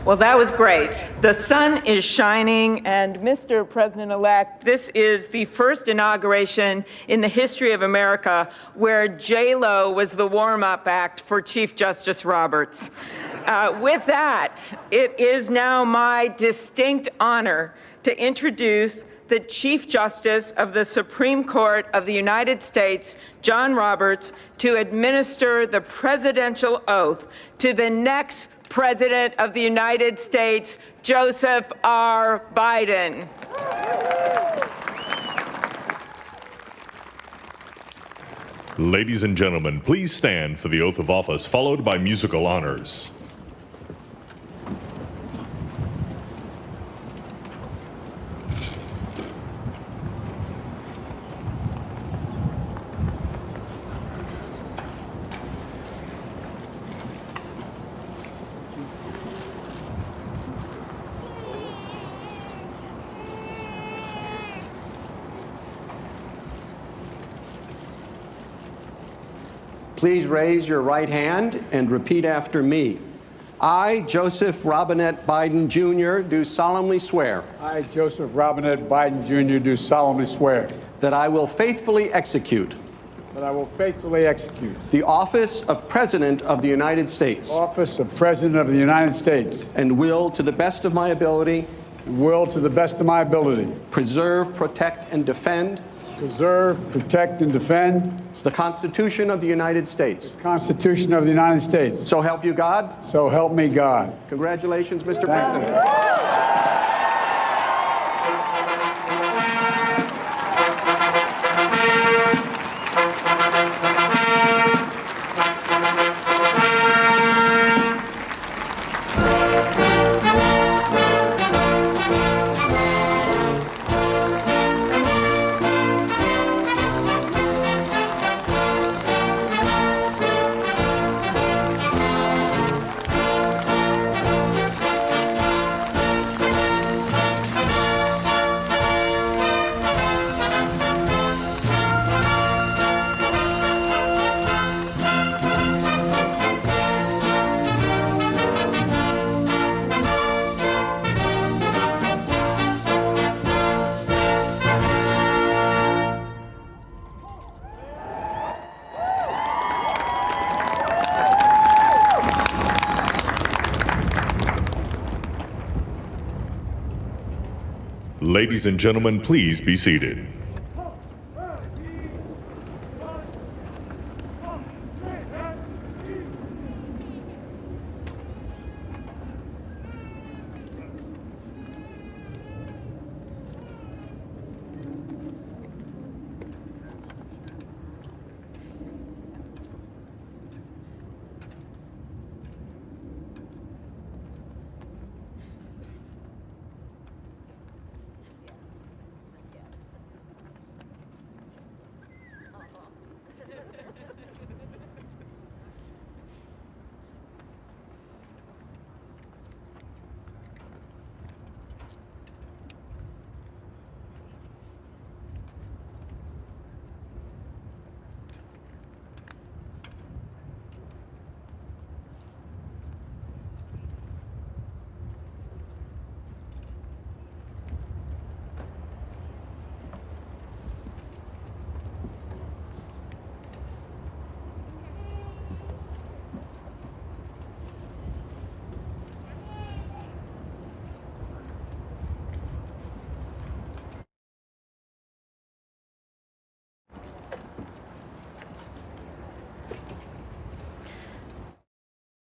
S4: Well, that was great. The sun is shining, and Mr. President-elect, this is the first inauguration in the history of America where J-Lo was the warm-up act for Chief Justice Roberts. With that, it is now my distinct honor to introduce the Chief Justice of the Supreme Court of the United States, John Roberts, to administer the presidential oath to the next President of the United States, Joseph R. Biden.
S3: Ladies and gentlemen, please stand for the oath of office, followed by musical honors.
S10: Please raise your right hand and repeat after me. I, Joseph Robinette Biden, Jr., do solemnly swear.
S11: I, Joseph Robinette Biden, Jr., do solemnly swear.
S10: That I will faithfully execute.
S11: That I will faithfully execute.
S10: The office of President of the United States.
S11: Office of President of the United States.
S10: And will, to the best of my ability.
S11: And will, to the best of my ability.
S10: Preserve, protect, and defend.
S11: Preserve, protect, and defend.
S10: The Constitution of the United States.
S11: The Constitution of the United States.
S10: So help you God.
S11: So help me God.
S10: Congratulations, Mr.
S11: Thank
S10: President.
S3: Ladies and gentlemen, please be seated.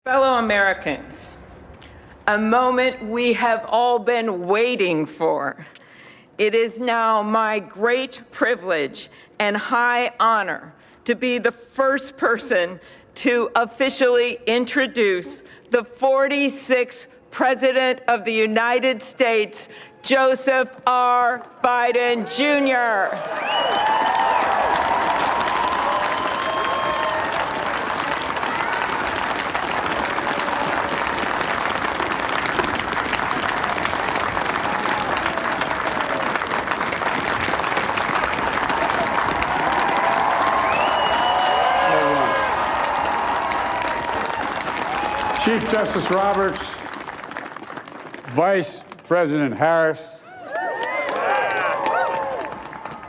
S4: Fellow Americans, a moment we have all been waiting for. It is now my great privilege and high honor to be the first person to officially introduce the 46th President of the United States, Joseph R. Biden, Jr.
S11: Chief Justice Roberts, Vice President Harris,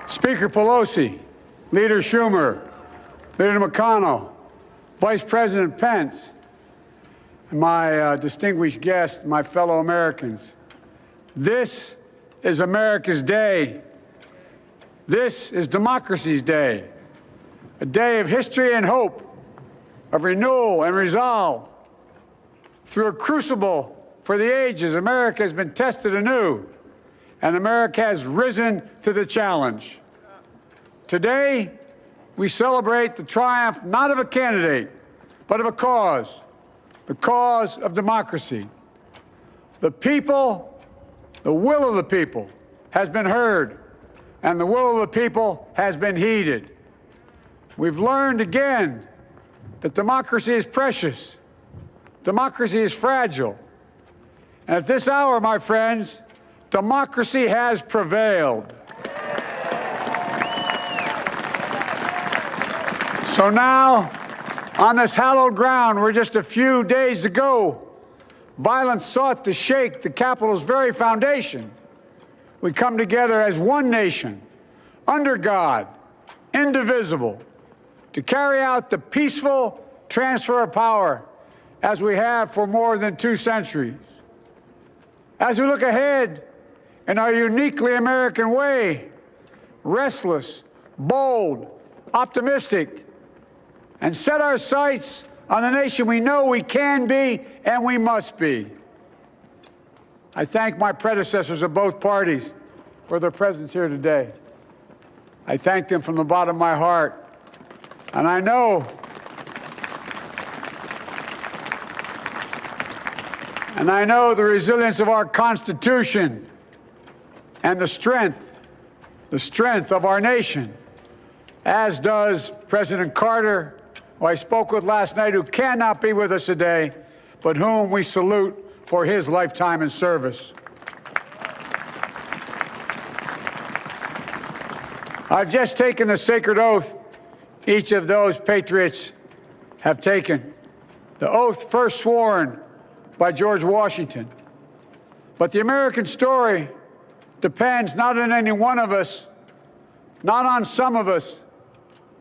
S11: Speaker Pelosi, Leader Schumer, Leader McConnell, Vice President Pence, and my distinguished guests, my fellow Americans. This is America's day. This is democracy's day, a day of history and hope, of renewal and resolve. Through a crucible for the ages, America has been tested anew, and America has risen to the challenge. Today, we celebrate the triumph not of a candidate, but of a cause, the cause of democracy. The people, the will of the people has been heard, and the will of the people has been heeded. We've learned again that democracy is precious, democracy is fragile. And at this hour, my friends, democracy has prevailed. So now, on this hallowed ground where just a few days ago, violence sought to shake the Capitol's very foundation, we come together as one nation, under God, indivisible, to carry out the peaceful transfer of power as we have for more than 2 centuries. As we look ahead in our uniquely American way, restless, bold, optimistic, and set our sights on the nation we know we can be and we must be. I thank my predecessors of both parties for their presence here today. I thank them from the bottom of my heart. And I know the resilience of our Constitution and the strength of our nation, as does President Carter, who I spoke with last night, who cannot be with us today, but whom we salute for his lifetime in service. I've just taken the sacred oath each of those patriots have taken, the oath first sworn by George Washington. But the American story depends not on any one of us, not on some of us,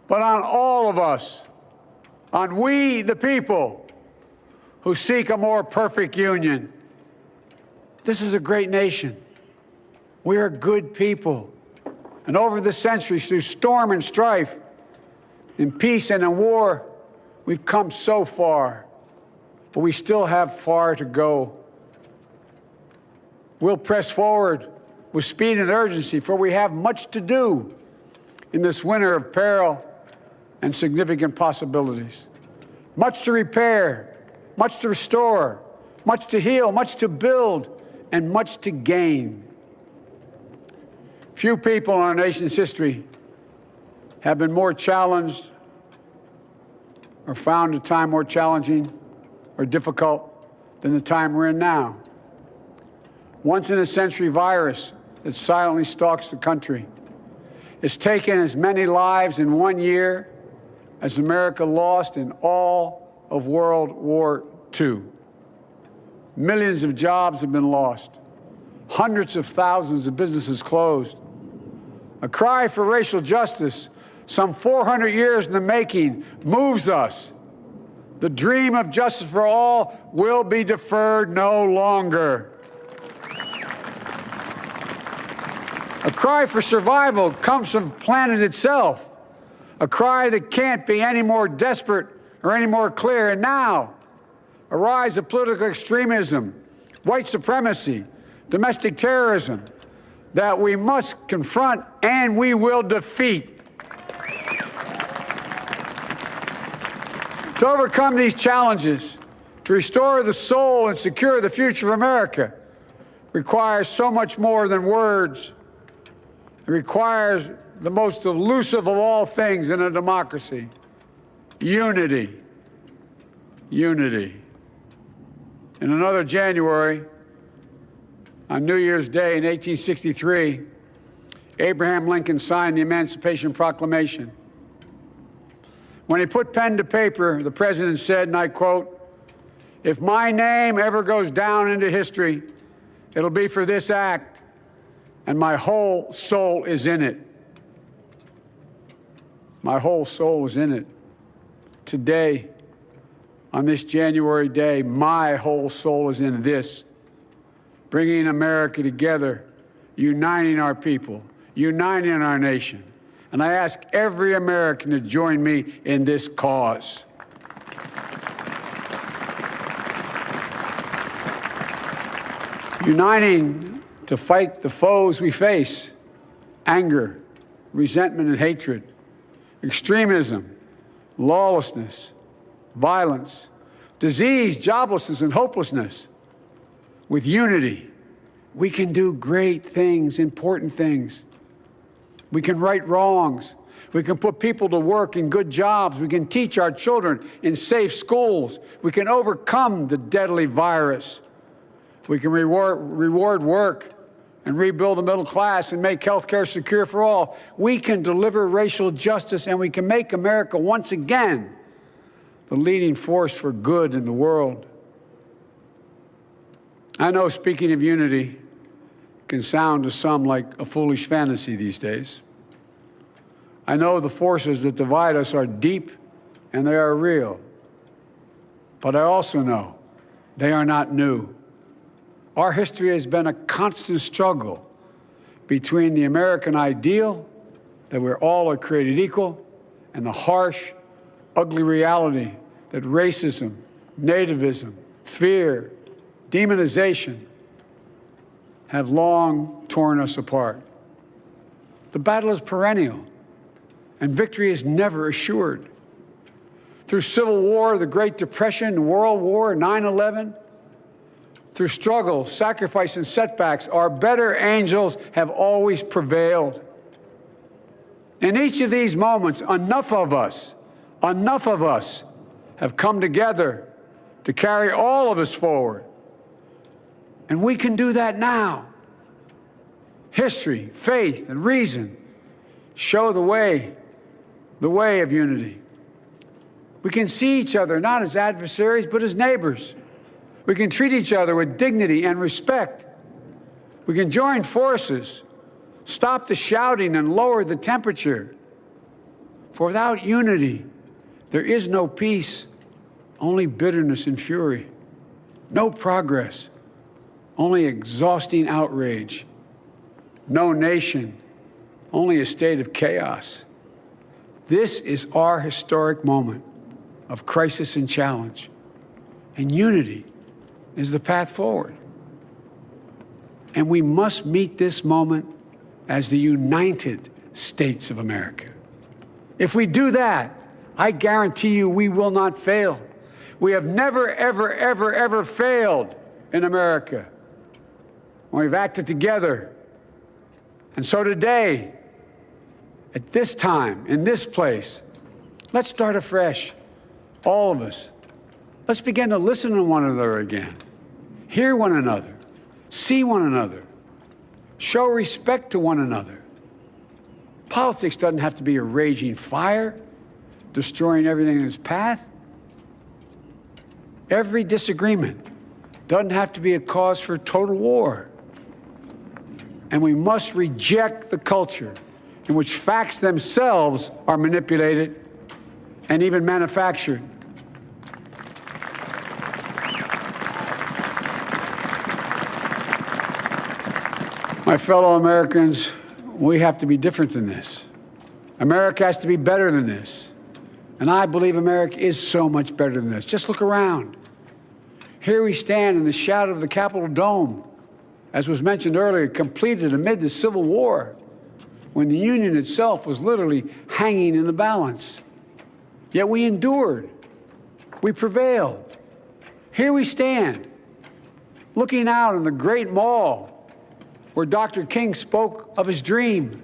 S11: but on all of us, on we, the people, who seek a more perfect union. This is a great nation. We are good people. And over the centuries, through storm and strife, in peace and in war, we've come so far, but we still have far to go. We'll press forward with speed and urgency, for we have much to do in this winter of peril and significant possibilities. Much to repair, much to restore, much to heal, much to build, and much to gain. Few people in our nation's history have been more challenged or found a time more challenging or difficult than the time we're in now. Once-in-a-century virus that silently stalks the country has taken as many lives in 1 year as America lost in all of World War II. Millions of jobs have been lost. Hundreds of thousands of businesses closed. A cry for racial justice, some 400 years in the making, moves us. The dream of justice for all will be deferred no longer. A cry for survival comes from the planet itself, a cry that can't be any more desperate or any more clear. And now, a rise of political extremism, white supremacy, domestic terrorism, that we must confront and we will defeat. To overcome these challenges, to restore the soul and secure the future of America, requires so much more than words. It requires the most elusive of all things in a democracy: unity. Unity. In another January, on New Year's Day in 1863, Abraham Lincoln signed the Emancipation Proclamation. When he put pen to paper, the president said, and I quote, "If my name ever goes down into history It'll be for this act, and my whole soul is in it. My whole soul is in it. Today, on this January day, my whole soul is in this, bringing America together, uniting our people, uniting our nation. And I ask every American to join me in this cause. Uniting to fight the foes we face: anger, resentment and hatred, extremism, lawlessness, violence, disease, joblessness, and hopelessness. With unity, we can do great things, important things. We can right wrongs. We can put people to work in good jobs. We can teach our children in safe schools. We can overcome the deadly virus. We can reward work and rebuild the middle class and make health care secure for all. We can deliver racial justice, and we can make America once again the leading force for good in the world. I know speaking of unity can sound to some like a foolish fantasy these days. I know the forces that divide us are deep and they are real. But I also know they are not new. Our history has been a constant struggle between the American ideal that we're all are created equal and the harsh, ugly reality that racism, nativism, fear, demonization have long torn us apart. The battle is perennial, and victory is never assured. Through Civil War, the Great Depression, World War, 9/11, through struggle, sacrifice, and setbacks, our better angels have always prevailed. In each of these moments, enough of us have come together to carry all of us forward. And we can do that now. History, faith, and reason show the way of unity. We can see each other not as adversaries, but as neighbors. We can treat each other with dignity and respect. We can join forces, stop the shouting, and lower the temperature. For without unity, there is no peace, only bitterness and fury. No progress, only exhausting outrage. No nation, only a state of chaos. This is our historic moment of crisis and challenge, and unity is the path forward. And we must meet this moment as the United States of America. If we do that, I guarantee you we will not fail. We have never, ever, ever, ever failed in America when we've acted together. And so today, at this time, in this place, let's start afresh, all of us. Let's begin to listen to one another again, hear one another, see one another, show respect to one another. Politics doesn't have to be a raging fire, destroying everything in its path. Every disagreement doesn't have to be a cause for total war. And we must reject the culture in which facts themselves are manipulated and even manufactured. My fellow Americans, we have to be different than this. America has to be better than this. And I believe America is so much better than this. Just look around. Here we stand in the shadow of the Capitol Dome, as was mentioned earlier, completed amid the Civil War, when the Union itself was literally hanging in the balance. Yet we endured. We prevailed. Here we stand, looking out on the great mall where Dr. King spoke of his dream.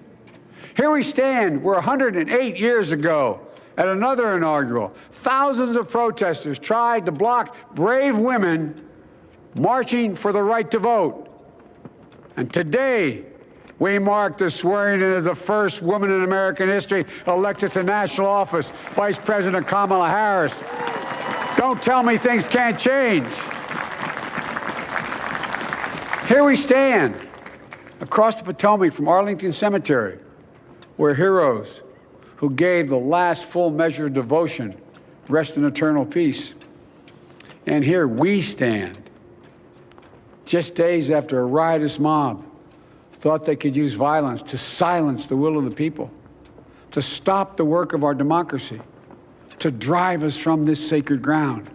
S11: Here we stand where 108 years ago, at another inaugural, thousands of protesters tried to block brave women marching for the right to vote. And today, we mark the swearing in of the first woman in American history elected to national office, Vice President Kamala Harris. Don't tell me things can't change. Here we stand across the Potomac from Arlington Cemetery, where heroes who gave the last full measure of devotion rest in eternal peace. And here we stand, just days after a riotous mob thought they could use violence to silence the will of the people, to stop the work of our democracy, to drive us from this sacred ground.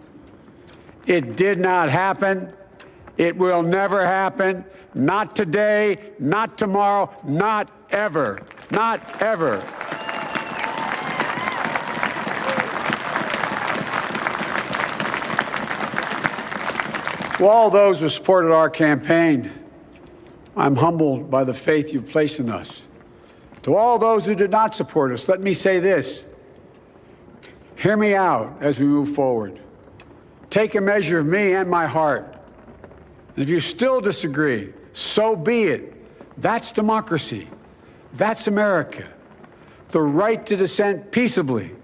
S11: It did not happen. It will never happen. Not today, not tomorrow, not ever. Not ever. To all those who supported our campaign, I'm humbled by the faith you've placed in us. To all those who did not support us, let me say this. Hear me out as we move forward. Take a measure of me and my heart. And if you still disagree, so be it. That's democracy. That's America. The right to dissent peaceably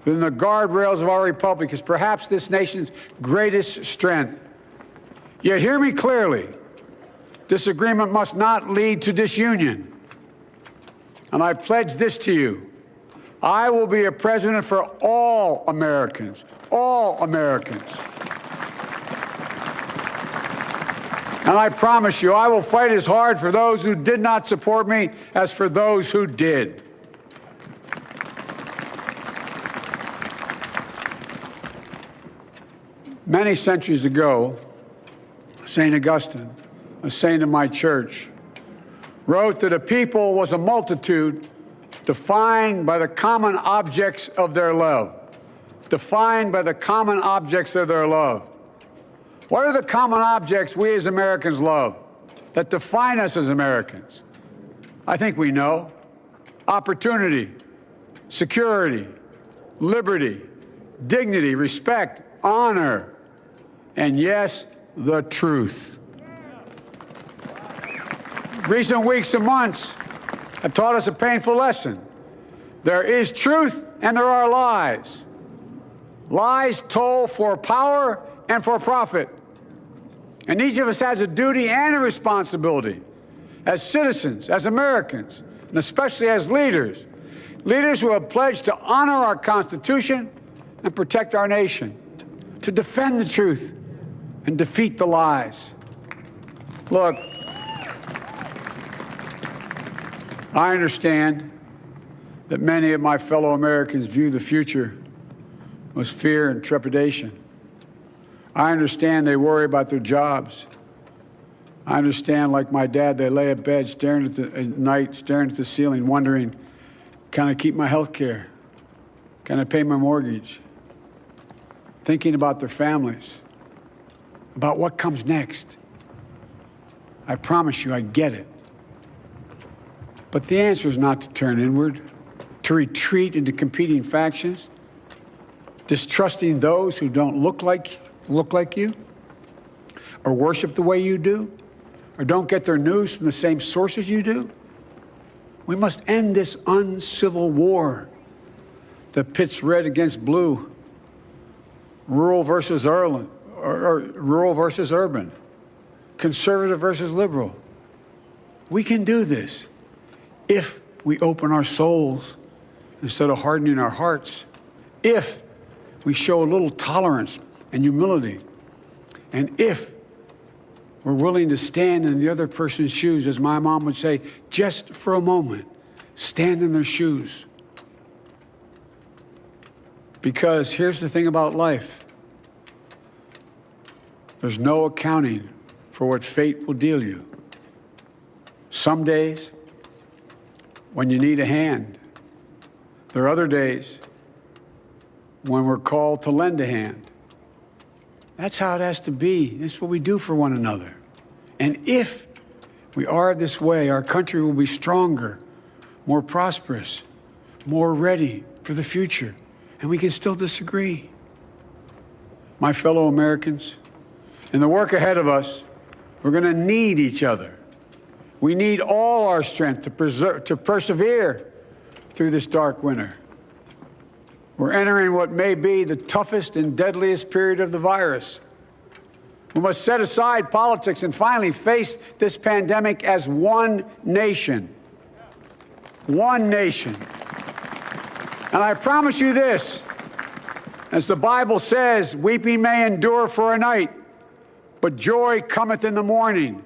S11: within the guardrails of our republic is perhaps this nation's greatest strength. Yet hear me clearly. Disagreement must not lead to disunion. And I pledge this to you. I will be a president for all Americans. All Americans. And I promise you, I will fight as hard for those who did not support me as for those who did. Many centuries ago, St. Augustine, a saint of my church, wrote that a people was a multitude defined by the common objects of their love. Defined by the common objects of their love. What are the common objects we as Americans love that define us as Americans? I think we know. Opportunity, security, liberty, dignity, respect, honor, and yes, the truth. Recent weeks and months have taught us a painful lesson. There is truth and there are lies. Lies told for power and for profit. And each of us has a duty and a responsibility as citizens, as Americans, and especially as leaders. Leaders who have pledged to honor our Constitution and protect our nation, to defend the truth and defeat the lies. Look, I understand that many of my fellow Americans view the future with fear and trepidation. I understand they worry about their jobs. I understand, like my dad, they lay at bed at night, staring at the ceiling, wondering, can I keep my health care? Can I pay my mortgage? Thinking about their families, about what comes next. I promise you, I get it. But the answer is not to turn inward, to retreat into competing factions, distrusting those who don't look like you, or worship the way you do, or don't get their news from the same sources you do. We must end this uncivil war that pits red against blue, rural versus urban, conservative versus liberal. We can do this if we open our souls instead of hardening our hearts, if we show a little tolerance and humility, and if we're willing to stand in the other person's shoes, as my mom would say, just for a moment, stand in their shoes. Because here's the thing about life. There's no accounting for what fate will deal you. Some days, when you need a hand. There are other days when we're called to lend a hand. That's how it has to be. That's what we do for one another. And if we are this way, our country will be stronger, more prosperous, more ready for the future. And we can still disagree. My fellow Americans, in the work ahead of us, we're going to need each other. We need all our strength to persevere through this dark winter. We're entering what may be the toughest and deadliest period of the virus. We must set aside politics and finally face this pandemic as one nation. One nation. And I promise you this, as the Bible says, weeping may endure for a night, but joy cometh in the morning.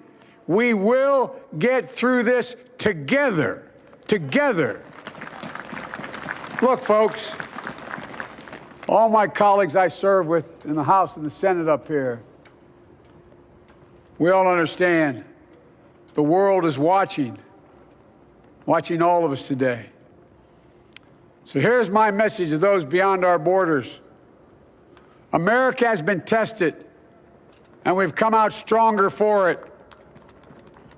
S11: We will get through this together. Together. Look, folks, all my colleagues I serve with in the House and the Senate up here, we all understand the world is watching all of us today. So here's my message to those beyond our borders. America has been tested, and we've come out stronger for it.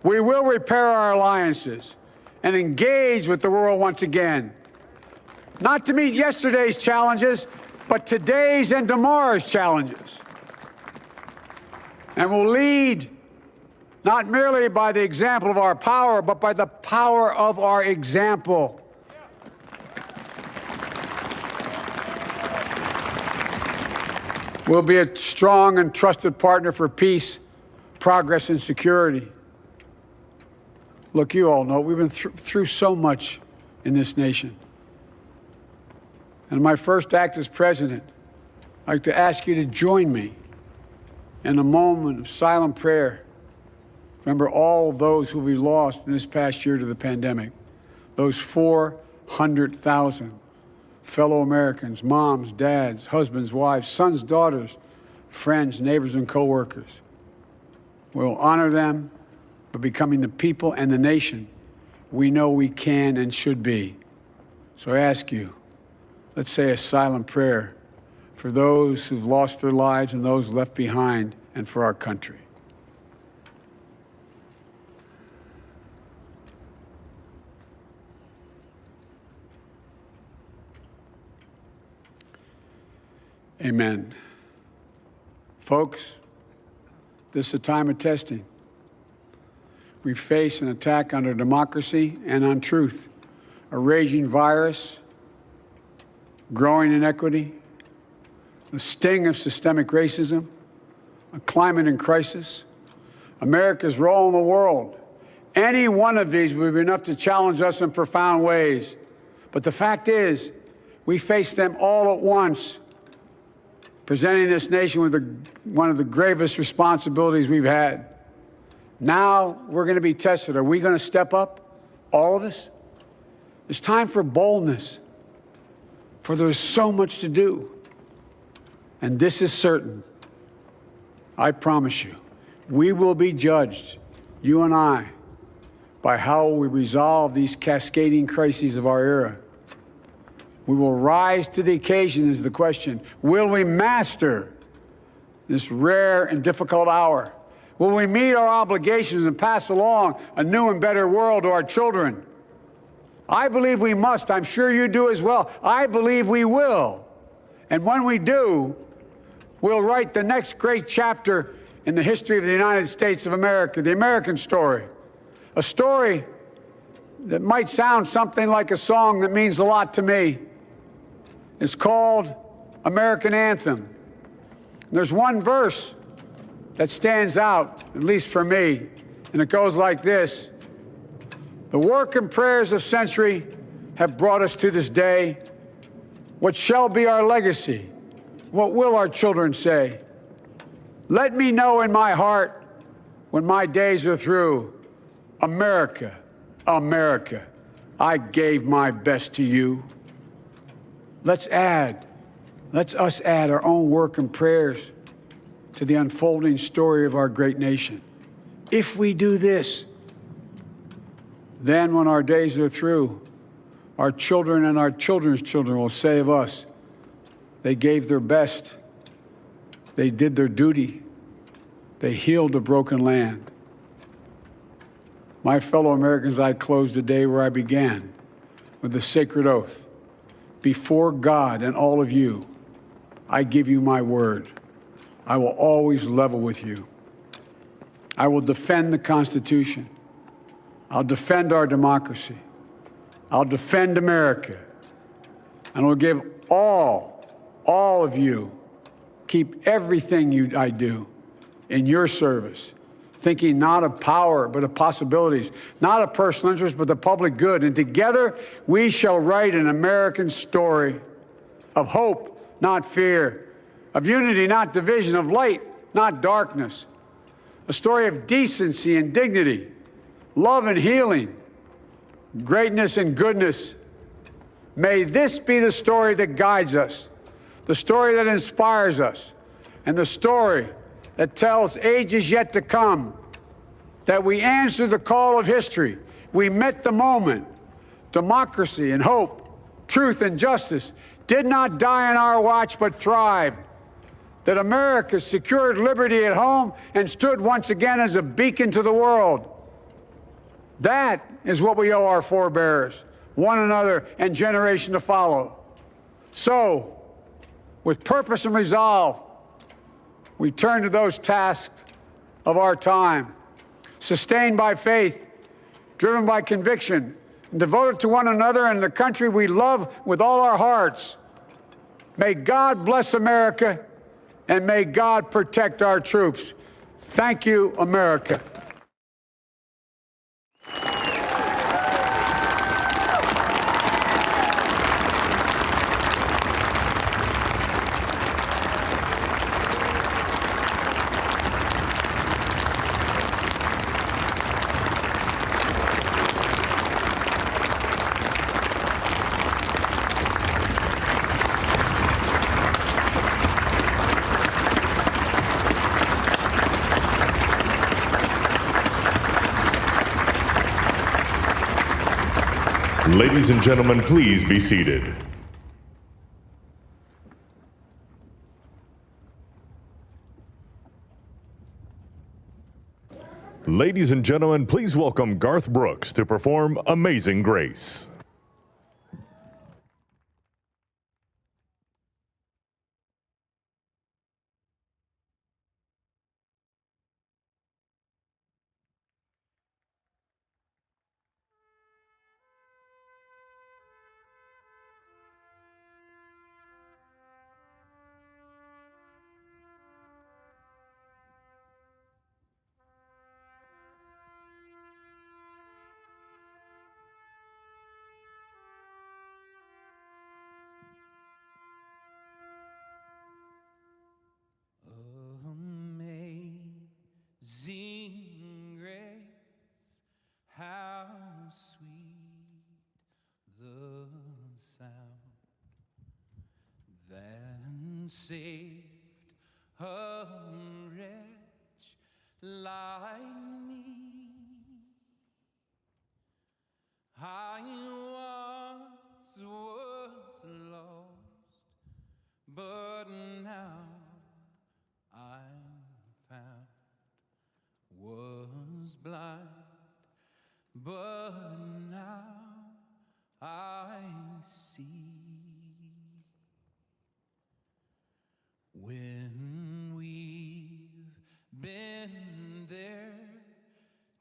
S11: We will repair our alliances and engage with the world once again, not to meet yesterday's challenges, but today's and tomorrow's challenges. And we'll lead not merely by the example of our power, but by the power of our example. We'll be a strong and trusted partner for peace, progress, and security. Look, you all know we've been through so much in this nation. And my first act as president, I'd like to ask you to join me in a moment of silent prayer. Remember all those who we lost in this past year to the pandemic. Those 400,000 fellow Americans, moms, dads, husbands, wives, sons, daughters, friends, neighbors, and coworkers. We'll honor them by becoming the people and the nation we know we can and should be. So I ask you, let's say a silent prayer for those who've lost their lives and those left behind, and for our country. Amen. Folks, this is a time of testing. We face an attack on our democracy and on truth, a raging virus, growing inequity, the sting of systemic racism, a climate in crisis, America's role in the world. Any one of these would be enough to challenge us in profound ways. But the fact is, we face them all at once, presenting this nation with one of the gravest responsibilities we've had. Now we're going to be tested. Are we going to step up, all of us? It's time for boldness, for there's so much to do. And this is certain. I promise you, we will be judged, you and I, by how we resolve these cascading crises of our era. We will rise to the occasion is the question. Will we master this rare and difficult hour? Will we meet our obligations and pass along a new and better world to our children? I believe we must. I'm sure you do as well. I believe we will. And when we do, we'll write the next great chapter in the history of the United States of America, the American story. A story that might sound something like a song that means a lot to me. It's called American Anthem. There's one verse that stands out, at least for me, and it goes like this. The work and prayers of century have brought us to this day. What shall be our legacy? What will our children say? Let me know in my heart when my days are through. America, America, I gave my best to you. Let's us add our own work and prayers to the unfolding story of our great nation. If we do this, then when our days are through, our children and our children's children will say of us, they gave their best, they did their duty, they healed a broken land. My fellow Americans, I close the day where I began, with the sacred oath. Before God and all of you, I give you my word. I will always level with you. I will defend the Constitution. I'll defend our democracy. I'll defend America. And I'll give all of you, keep everything I do in your service, thinking not of power, but of possibilities, not of personal interest, but the public good. And together, we shall write an American story of hope, not fear, of unity, not division, of light, not darkness, a story of decency and dignity, love and healing, greatness and goodness. May this be the story that guides us, the story that inspires us, and the story that tells ages yet to come that we answered the call of history. We met the moment. Democracy and hope, truth and justice did not die on our watch, but thrived. That America secured liberty at home and stood once again as a beacon to the world. That is what we owe our forebears, one another, and generation to follow. So, with purpose and resolve, we turn to those tasks of our time, sustained by faith, driven by conviction, and devoted to one another and the country we love with all our hearts. May God bless America, and may God protect our troops. Thank you, America.
S3: Ladies and gentlemen, please be seated. Ladies and gentlemen, please welcome Garth Brooks to perform Amazing Grace.
S12: Amazing grace, how sweet the sound that saved a wretch like me. I once was lost, but now I'm found. Was blind, but now I see. When we've been there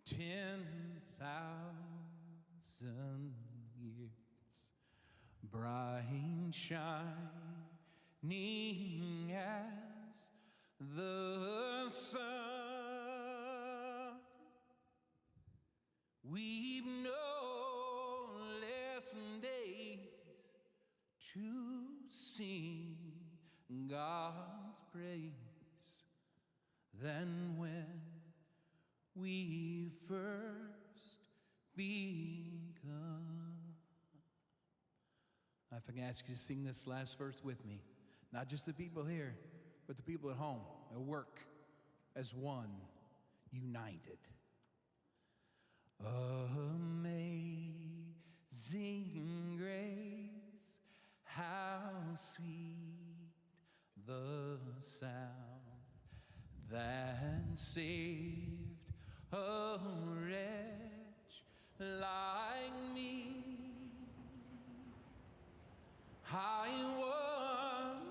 S12: 10,000 years, bright shining as the sun, we've no less days to sing God's praise than when we first begun. If I can ask you to sing this last verse with me, not just the people here, but the people at home, at work, as one, united. Amazing grace, how sweet the sound that saved a wretch like me. I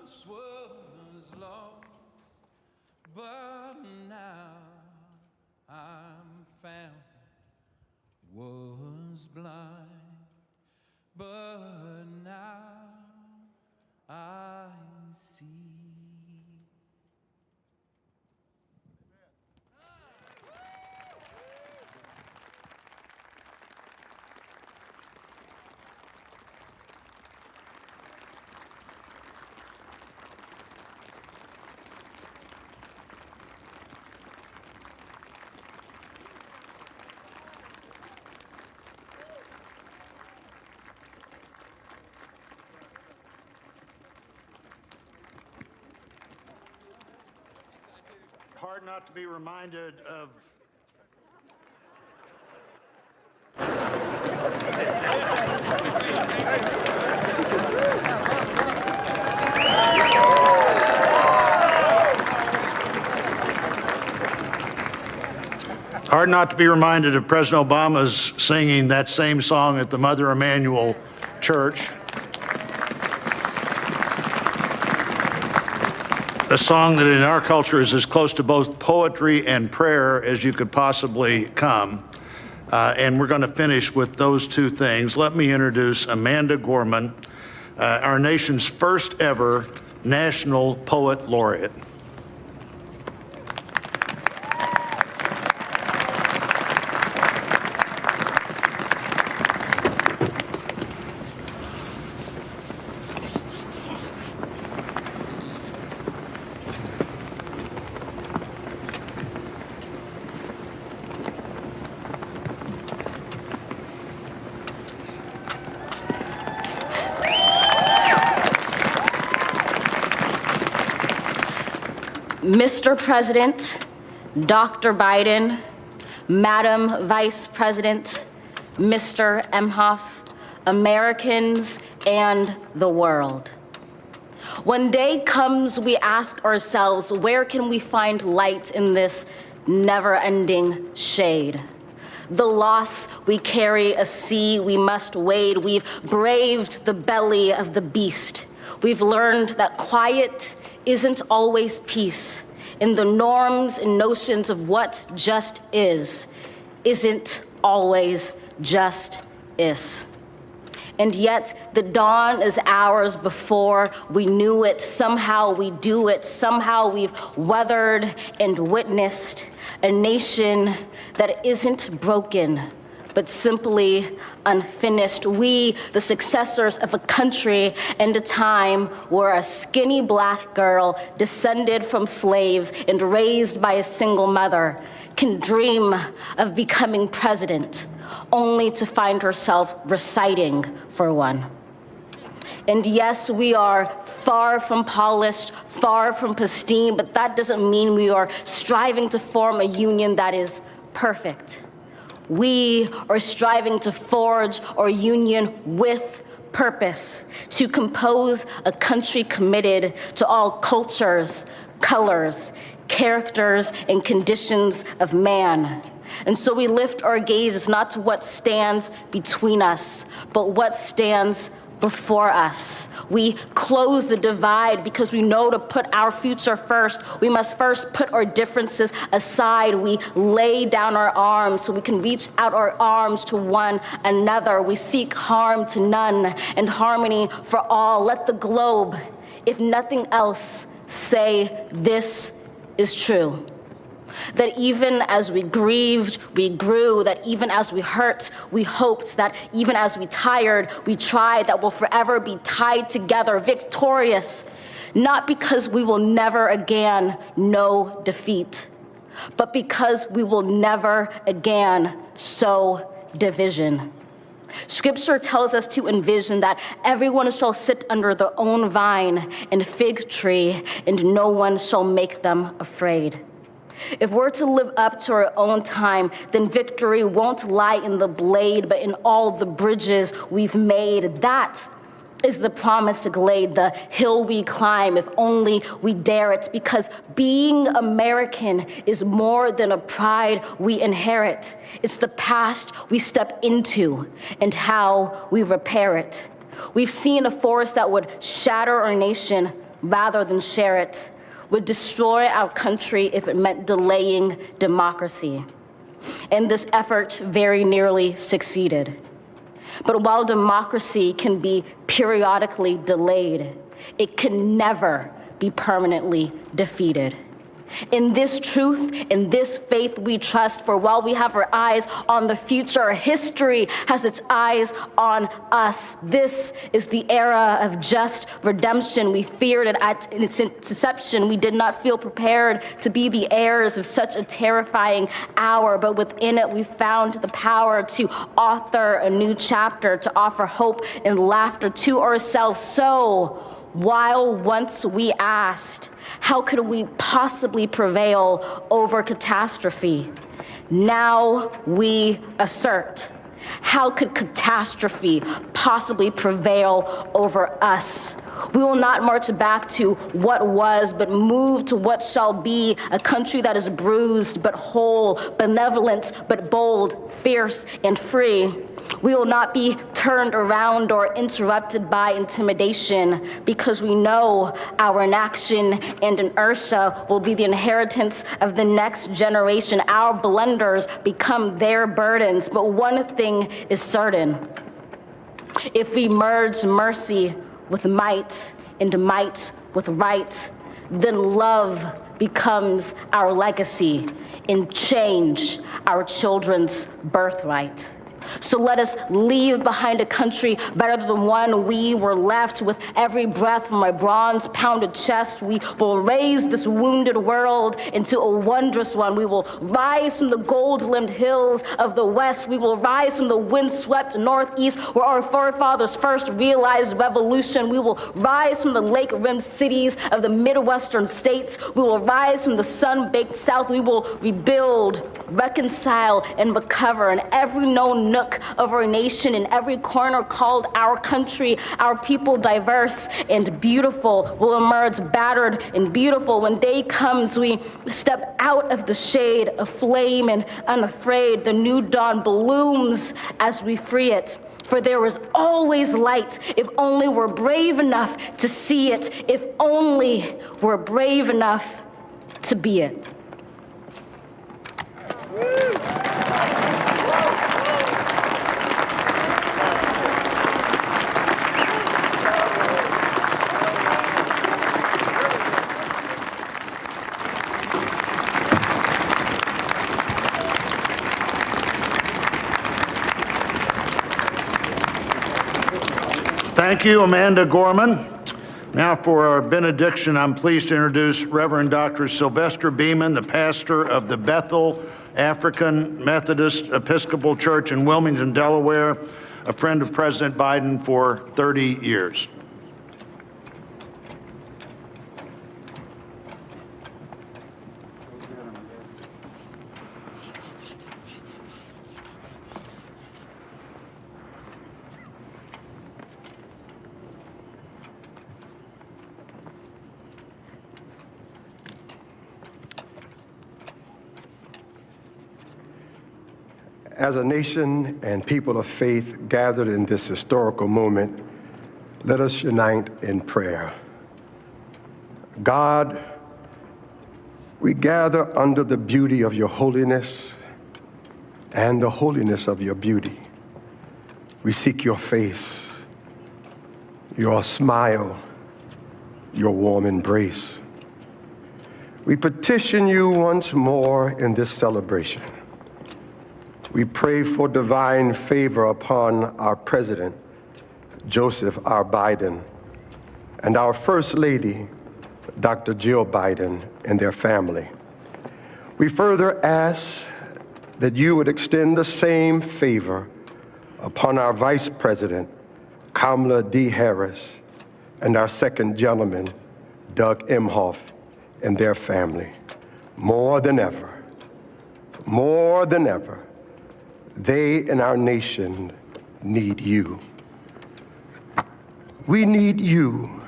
S12: once was lost, but now I'm found. Was blind, but now I see.
S5: Hard not to be reminded of President Obama's singing that same song at the Mother Emanuel Church. A song that in our culture is as close to both poetry and prayer as you could possibly come. And we're going to finish with those two things. Let me introduce Amanda Gorman, our nation's first ever National Poet Laureate.
S13: Mr. President, Dr. Biden, Madam Vice President, Mr. Emhoff, Americans, and the world. When day comes, we ask ourselves, where can we find light in this never-ending shade? The loss we carry, a sea we must wade. We've braved the belly of the beast. We've learned that quiet isn't always peace, in the norms and notions of what just isn't always just is. And yet the dawn is hours before we knew it. Somehow we do it. Somehow we've weathered and witnessed a nation that isn't broken, but simply unfinished. We, the successors of a country and a time where a skinny black girl descended from slaves and raised by a single mother can dream of becoming president, only to find herself reciting for one. And yes, we are far from polished, far from pristine, but that doesn't mean we are striving to form a union that is perfect. We are striving to forge our union with purpose, to compose a country committed to all cultures, colors, characters, and conditions of man. And so we lift our gazes not to what stands between us, but what stands before us. We close the divide because we know to put our future first. We must first put our differences aside. We lay down our arms so we can reach out our arms to one another. We seek harm to none and harmony for all. Let the globe, if nothing else, say this is true. That even as we grieved, we grew. That even as we hurt, we hoped. That even as we tired, we tried. That we'll forever be tied together, victorious, not because we will never again know defeat, but because we will never again sow division. Scripture tells us to envision that everyone shall sit under their own vine and fig tree, and no one shall make them afraid. If we're to live up to our own time, then victory won't lie in the blade, but in all the bridges we've made. That is the promised glade, the hill we climb, if only we dare it, because being American is more than a pride we inherit. It's the past we step into and how we repair it. We've seen a force that would shatter our nation rather than share it, would destroy our country if it meant delaying democracy. And this effort very nearly succeeded. But while democracy can be periodically delayed, it can never be permanently defeated. In this truth, in this faith we trust, for while we have our eyes on the future, history has its eyes on us. This is the era of just redemption. We feared it at its inception. We did not feel prepared to be the heirs of such a terrifying hour, but within it we found the power to author a new chapter, to offer hope and laughter to ourselves. So while once we asked, how could we possibly prevail over catastrophe? Now we assert, how could catastrophe possibly prevail over us? We will not march back to what was, but move to what shall be, a country that is bruised but whole, benevolent but bold, fierce and free. We will not be turned around or interrupted by intimidation, because we know our inaction and inertia will be the inheritance of the next generation. Our blunders become their burdens, but one thing is certain. If we merge mercy with might and might with right, then love becomes our legacy and change our children's birthright. So let us leave behind a country better than the one we were left. With every breath from my bronze-pounded chest, we will raise this wounded world into a wondrous one. We will rise from the gold-limbed hills of the West. We will rise from the wind-swept Northeast, where our forefathers first realized revolution. We will rise from the lake-rimmed cities of the Midwestern states. We will rise from the sun-baked South. We will rebuild, reconcile, and recover in every known nook of our nation, in every corner called our country. Our people, diverse and beautiful, will emerge battered and beautiful. When day comes, we step out of the shade, aflame and unafraid. The new dawn blooms as we free it. For there is always light, if only we're brave enough to see it, if only we're brave enough to be it.
S5: Thank you, Amanda Gorman. Now for our benediction, I'm pleased to introduce Reverend Dr. Sylvester Beeman, the pastor of the Bethel African Methodist Episcopal Church in Wilmington, Delaware, a friend of President Biden for 30 years.
S14: As a nation and people of faith gathered in this historical moment, let us unite in prayer. God, we gather under the beauty of your holiness and the holiness of your beauty. We seek your face, your smile, your warm embrace. We petition you once more in this celebration. We pray for divine favor upon our President, Joseph R. Biden, and our First Lady, Dr. Jill Biden, and their family. We further ask that you would extend the same favor upon our Vice President, Kamala D. Harris, and our second gentleman, Doug Emhoff, and their family. More than ever, they and our nation need you. We need you,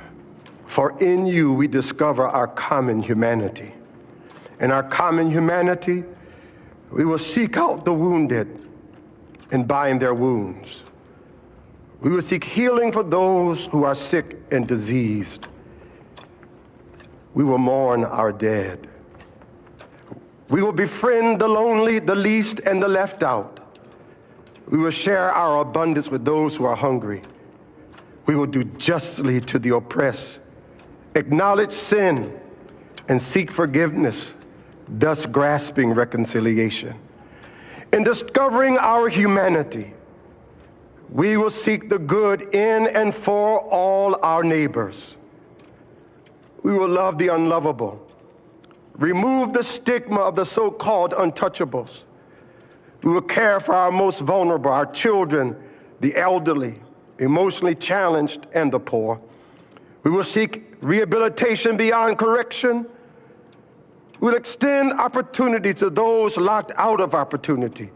S14: for in you we discover our common humanity. In our common humanity, we will seek out the wounded and bind their wounds. We will seek healing for those who are sick and diseased. We will mourn our dead. We will befriend the lonely, the least, and the left out. We will share our abundance with those who are hungry. We will do justly to the oppressed, acknowledge sin, and seek forgiveness, thus grasping reconciliation. In discovering our humanity, we will seek the good in and for all our neighbors. We will love the unlovable, remove the stigma of the so-called untouchables. We will care for our most vulnerable, our children, the elderly, emotionally challenged, and the poor. We We will seek rehabilitation beyond correction. We will extend opportunity to those locked out of opportunity.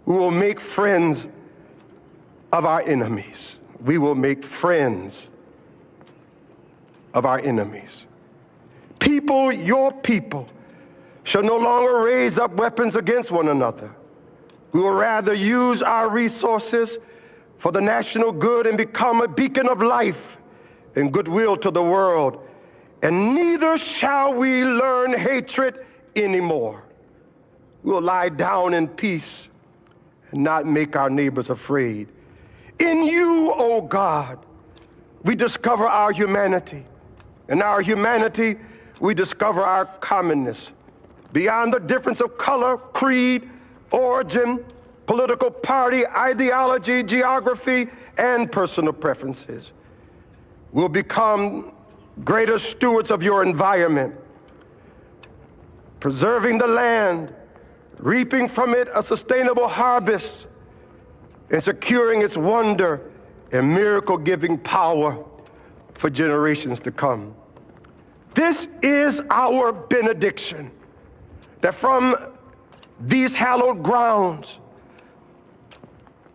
S14: We will make friends of our enemies. We will make friends of our enemies. People, your people, shall no longer raise up weapons against one another. We will rather use our resources for the national good and become a beacon of life and goodwill to the world. And neither shall we learn hatred anymore. We will lie down in peace and not make our neighbors afraid. In you, O God, we discover our humanity. In our humanity, we discover our commonness. Beyond the difference of color, creed, origin, political party, ideology, geography, and personal preferences. We'll become greater stewards of your environment, preserving the land, reaping from it a sustainable harvest, and securing its wonder and miracle-giving power for generations to come. This is our benediction, that from these hallowed grounds,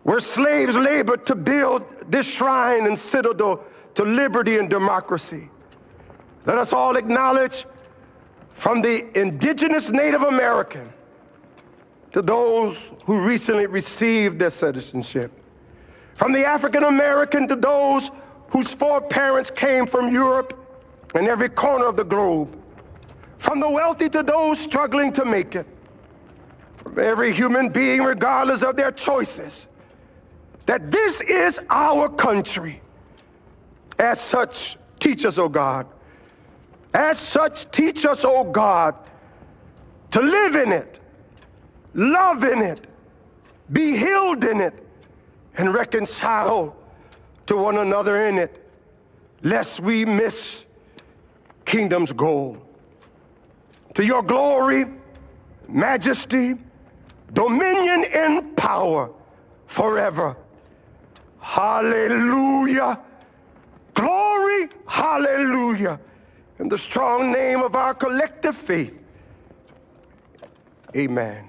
S14: where slaves labored to build this shrine and citadel to liberty and democracy, let us all acknowledge, from the indigenous Native American to those who recently received their citizenship, from the African American to those whose foreparents came from Europe and every corner of the globe, from the wealthy to those struggling to make it, from every human being, regardless of their choices, that this is our country. As such, teach us, O God. As such, teach us, O God, to live in it, love in it, be healed in it, and reconcile to one another in it, lest we miss kingdom's goal. To your glory, majesty, dominion, and power forever. Hallelujah. Glory, hallelujah. In the strong name of our collective faith, amen.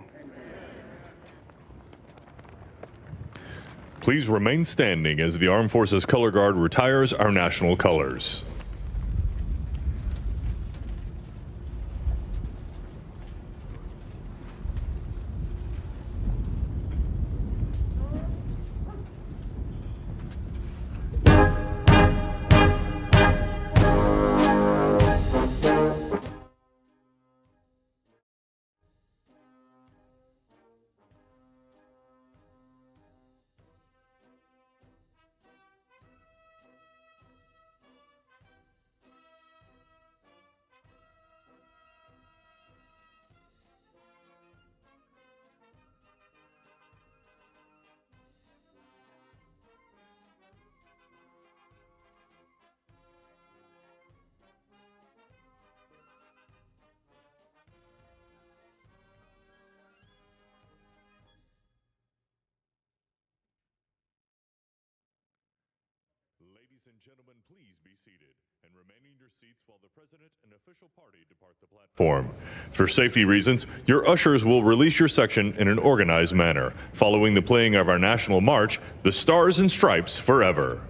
S3: Please remain standing as the Armed Forces Color Guard retires our national colors. Ladies and gentlemen, please be seated and remain in your seats while the President and official party depart the platform. For safety reasons, your ushers will release your section in an organized manner, following the playing of our national march, The Stars and Stripes Forever.